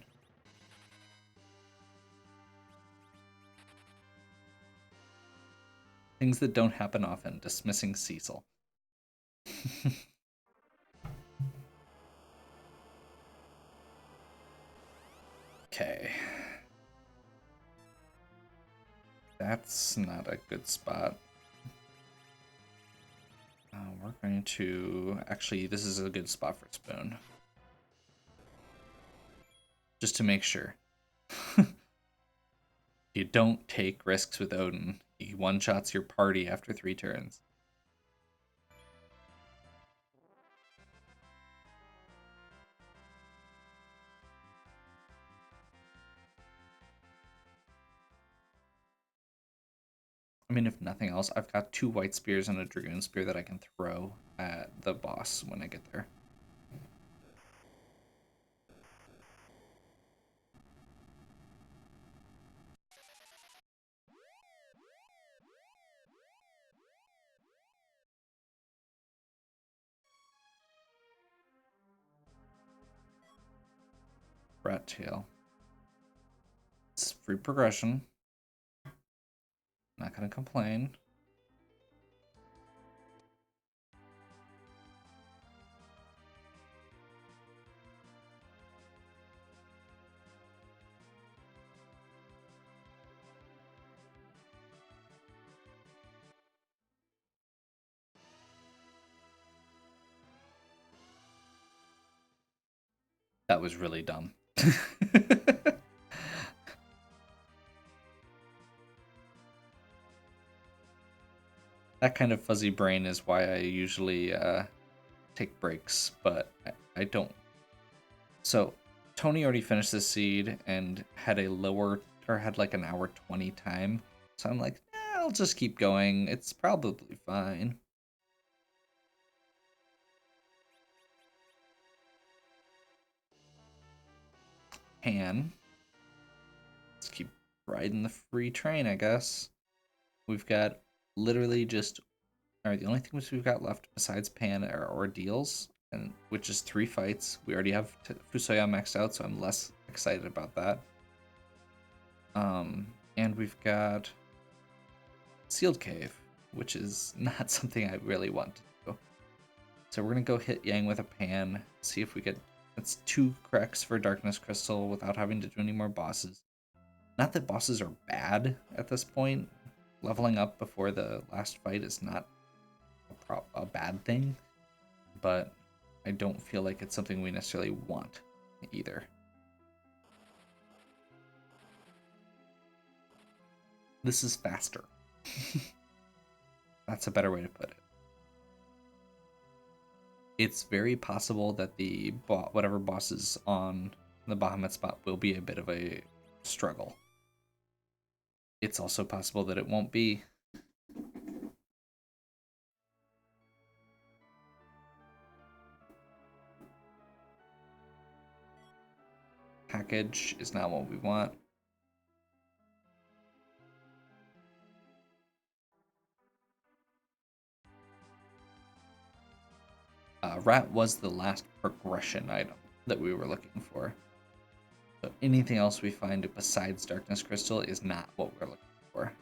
Things that don't happen often. Dismissing Cecil. Okay. That's not a good spot. We're going to... Actually, this is a good spot for Spoon. Just to make sure. You don't take risks with Odin. He one-shots your party after 3 turns. I mean, if nothing else, I've got 2 white spears and a dragoon spear that I can throw at the boss when I get there. Rat tail. It's free progression. Not gonna complain. That was really dumb. That kind of fuzzy brain is why I usually take breaks, but I don't. So Tony already finished this seed and had a lower, or had like an hour 20 time. So I'm like, I'll just keep going. It's probably fine. Let's keep riding the free train, I guess. We've got literally just, or the only things we've got left besides Pan are ordeals, and which is 3 fights. We already have Fusoya maxed out, so I'm less excited about that. And we've got Sealed Cave, which is not something I really want to do. So we're gonna go hit Yang with a Pan, see if we get. That's 2 cracks for Darkness Crystal without having to do any more bosses. Not that bosses are bad at this point. Leveling up before the last fight is not a bad thing, but I don't feel like it's something we necessarily want either. This is faster. That's a better way to put it. It's very possible that the whatever boss is on the Bahamut spot will be a bit of a struggle. It's also possible that it won't be. Package is not what we want. Rat was the last progression item that we were looking for. So anything else we find besides Darkness Crystal is not what we're looking for.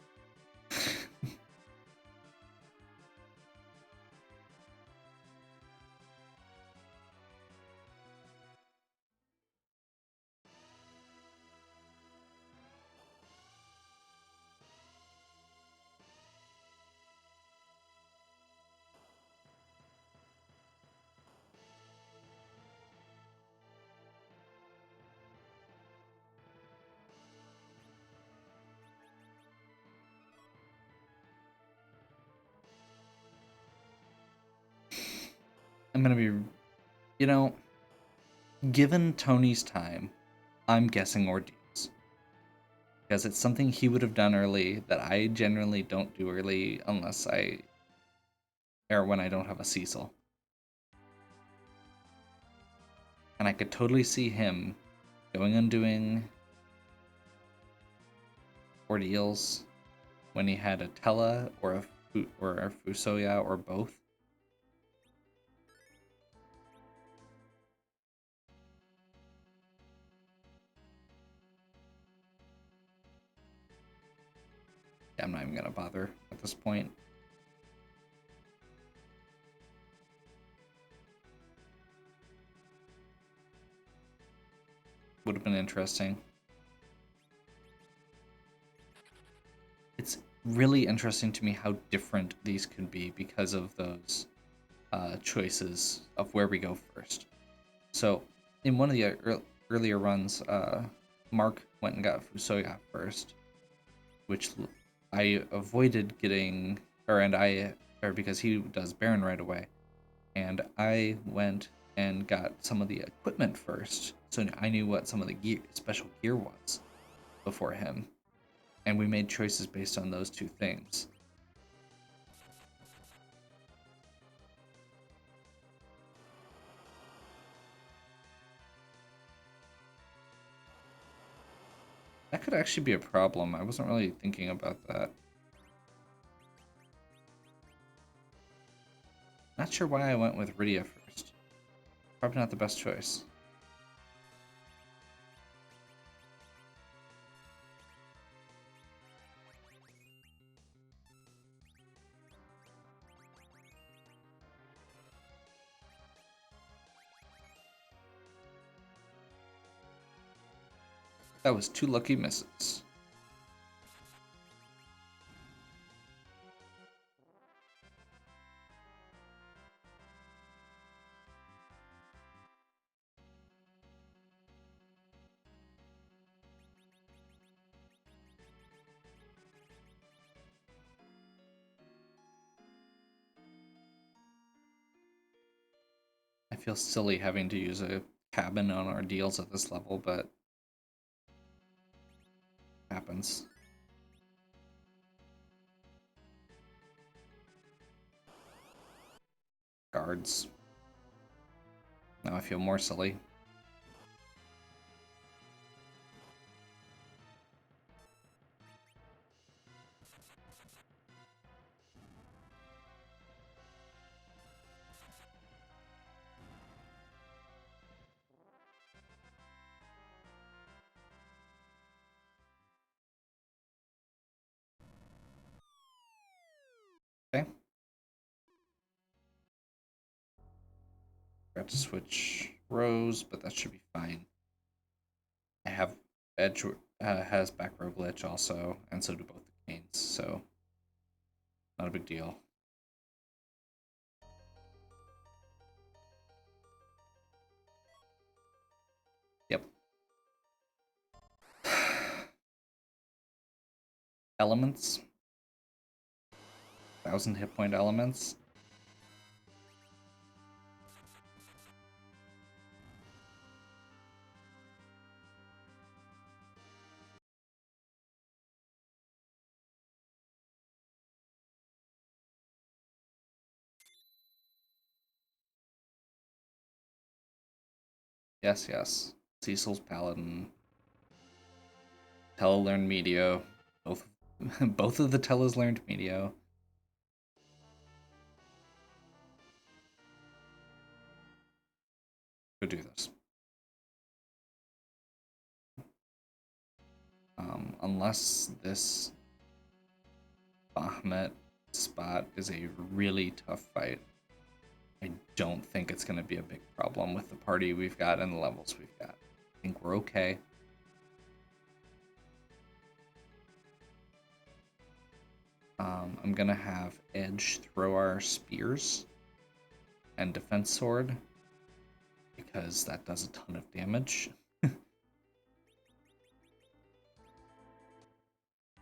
I'm gonna be, you know, given Tony's time, I'm guessing ordeals. Because it's something he would have done early that I generally don't do early unless or when I don't have a Cecil. And I could totally see him going and doing ordeals when he had a Tella or a Fusoya or both. I'm not even gonna bother at this point. Would have been interesting. really interesting to me how different these could be because of those choices of where we go first. So in one of the earlier runs, Mark went and got Fusoya first, which I avoided getting, or because he does Baron right away, and I went and got some of the equipment first, so I knew what some of the special gear was before him, and we made choices based on those two things. That could actually be a problem. I wasn't really thinking about that. Not sure why I went with Rydia first. Probably not the best choice. That was 2 lucky misses. I feel silly having to use a cabin on our deals at this level, but happens. Guards. Now I feel more silly. Okay. Got to switch rows, but that should be fine. I have Edge has back row glitch also, and so do both the Kmains, so not a big deal. Yep. Elements. 1,000 hit point elements. Yes, yes. Cecil's Paladin. Tele learned Medio. Both both of the Tellas learned Medio. Go do this. Unless this Bahamut spot is a really tough fight, I don't think it's going to be a big problem with the party we've got and the levels we've got. I think we're okay. I'm going to have Edge throw our spears and defense sword because that does a ton of damage.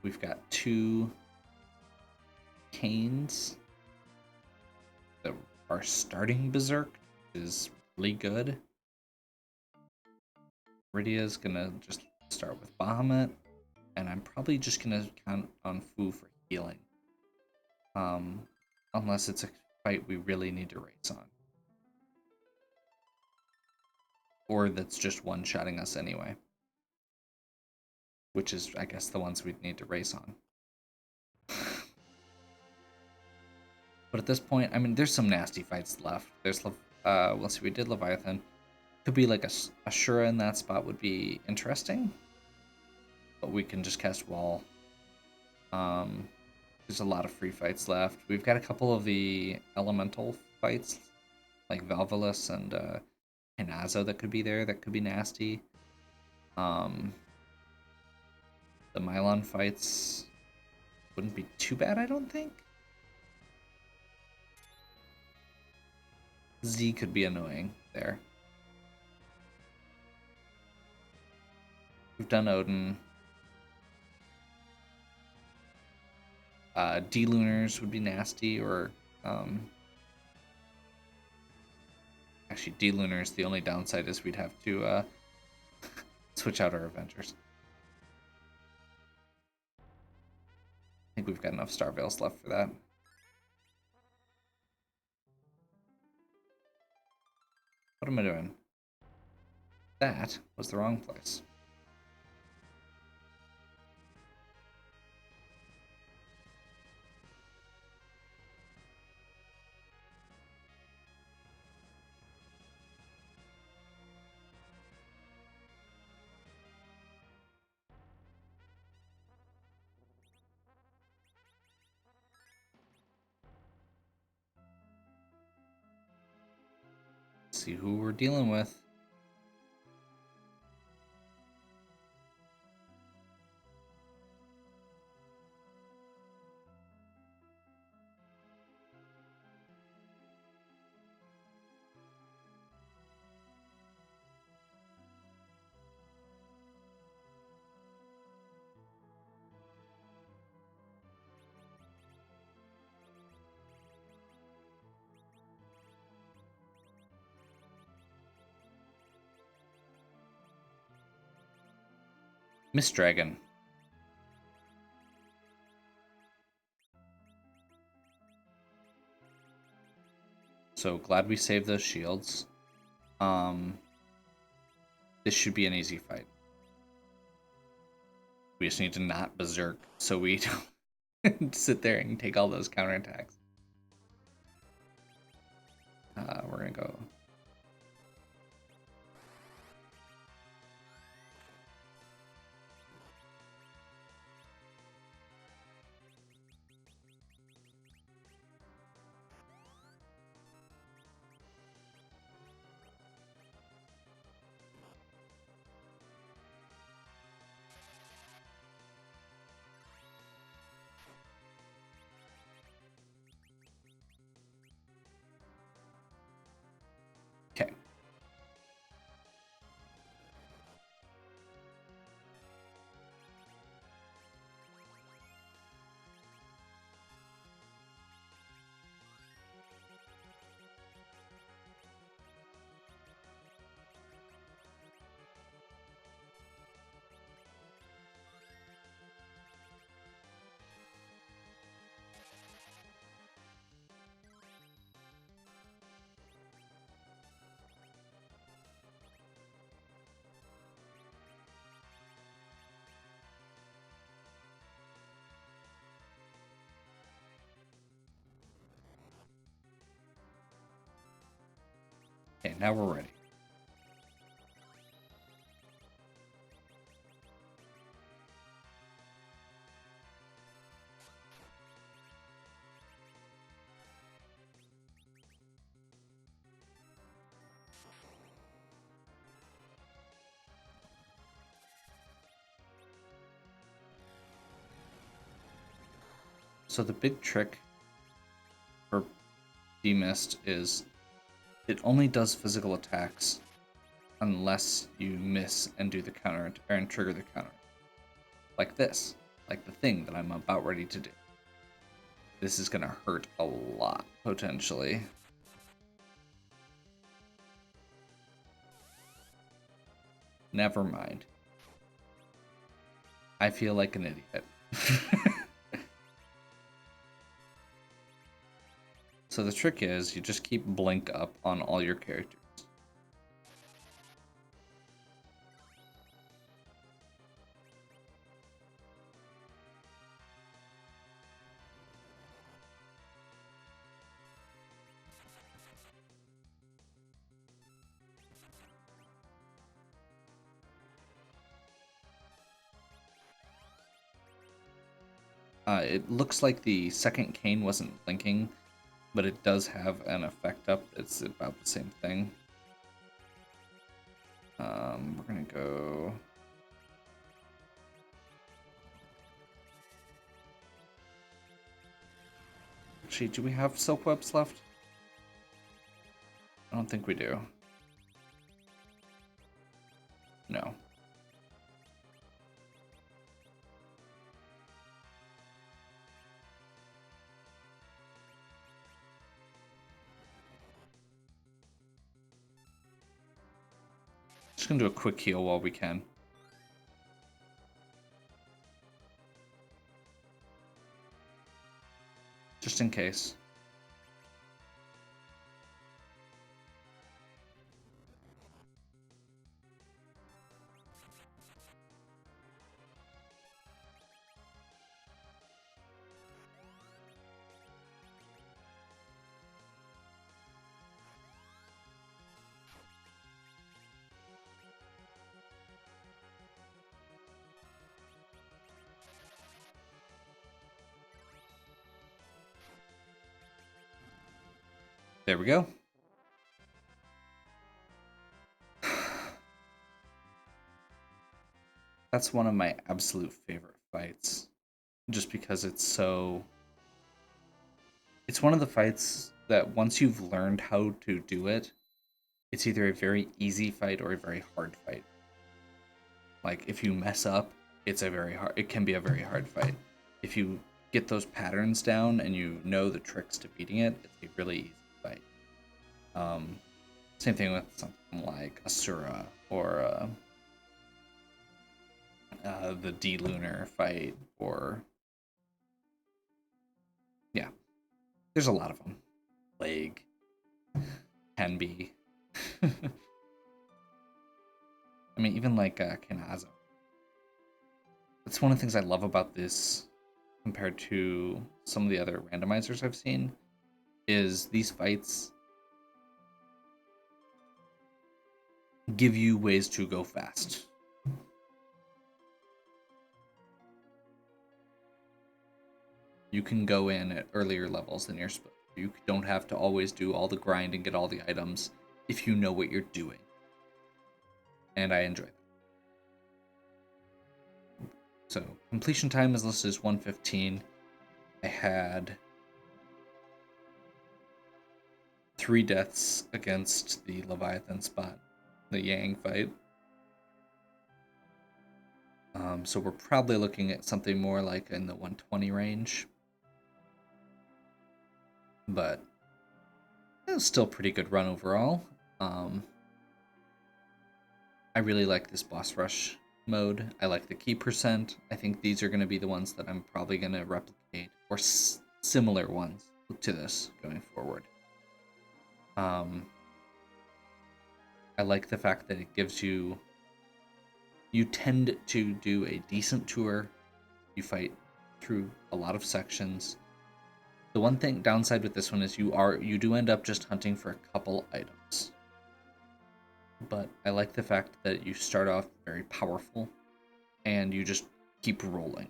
We've got 2 Canes that are starting Berserk, is really good. Rydia's gonna just start with Bahamut, and I'm probably just gonna count on Fu for healing. Unless it's a fight we really need to race on. Or that's just one-shotting us anyway. Which is, I guess, the ones we'd need to race on. But at this point, I mean, there's some nasty fights left. There's, let's see, we did Leviathan. Could be like a Shura in that spot would be interesting. But we can just cast Wall. There's a lot of free fights left. We've got a couple of the elemental fights, like Valvalus and Hinazo that could be there, that could be nasty. The Mylon fights Wouldn't be too bad, I don't think. Z could be annoying there. We've done Odin. D-Lunars would be nasty, or actually D-Lunars, the only downside is we'd have to switch out our Avengers. I think we've got enough Star Veils left for that. What am I doing? That was the wrong place. Let's see who we're dealing with. Miss Dragon. So glad we saved those shields. This should be an easy fight. We just need to not berserk so we don't sit there and take all those counterattacks. We're gonna go. Okay. Okay, now we're ready. So the big trick for Demist is it only does physical attacks unless you miss and do the counter and trigger the counter. Like this. Like the thing that I'm about ready to do. This is gonna hurt a lot, potentially. Never mind. I feel like an idiot. So the trick is you just keep blink up on all your characters. It looks like the second cane wasn't blinking, but it does have an effect up. It's about the same thing. We're gonna go. Actually, do we have silk webs left? I don't think we do. No. Just gonna do a quick heal while we can. Just in case. There we go. That's one of my absolute favorite fights. Just because it's so... It's one of the fights that once you've learned how to do it, it's either a very easy fight or a very hard fight. Like, if you mess up, it can be a very hard fight. If you get those patterns down and you know the tricks to beating it, it's a really easy fight. Same thing with something like Asura or the D-Lunar fight, or... Yeah. There's a lot of them. Plague. Can be. I mean, even like Kanazo. That's one of the things I love about this compared to some of the other randomizers I've seen, is these fights give you ways to go fast. You can go in at earlier levels than you're supposed to. You don't have to always do all the grind and get all the items if you know what you're doing. And I enjoy that. So, completion time is listed as 1:15. I had 3 deaths against the Leviathan spot, the Yang fight. So we're probably looking at something more like in the 120 range. But it was still a pretty good run overall. I really like this boss rush mode. I like the key percent. I think these are going to be the ones that I'm probably going to replicate, or similar ones to this going forward. I like the fact that it gives you tend to do a decent tour. You fight through a lot of sections. The one thing downside with this one is you do end up just hunting for a couple items. But I like the fact that you start off very powerful and you just keep rolling.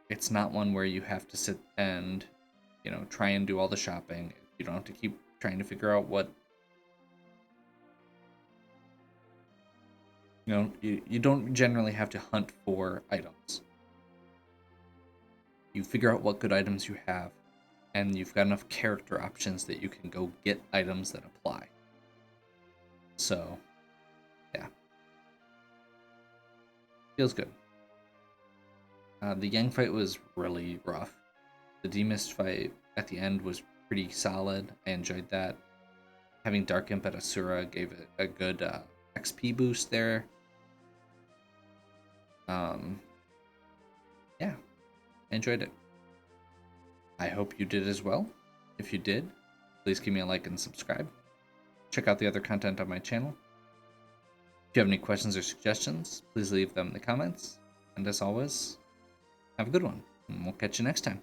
It's not one where you have to sit and, try and do all the shopping. You don't have to keep trying to figure out what... You don't generally have to hunt for items. You figure out what good items you have, and you've got enough character options that you can go get items that apply. So, yeah. Feels good. The Yang fight was really rough. The Demist fight at the end was pretty solid. I enjoyed that. Having Dark Imp at Asura gave it a good XP boost there. Yeah, I enjoyed it. I hope you did as well. If you did, please give me a like and subscribe. Check out the other content on my channel. If you have any questions or suggestions, please leave them in the comments. And as always, have a good one, and we'll catch you next time.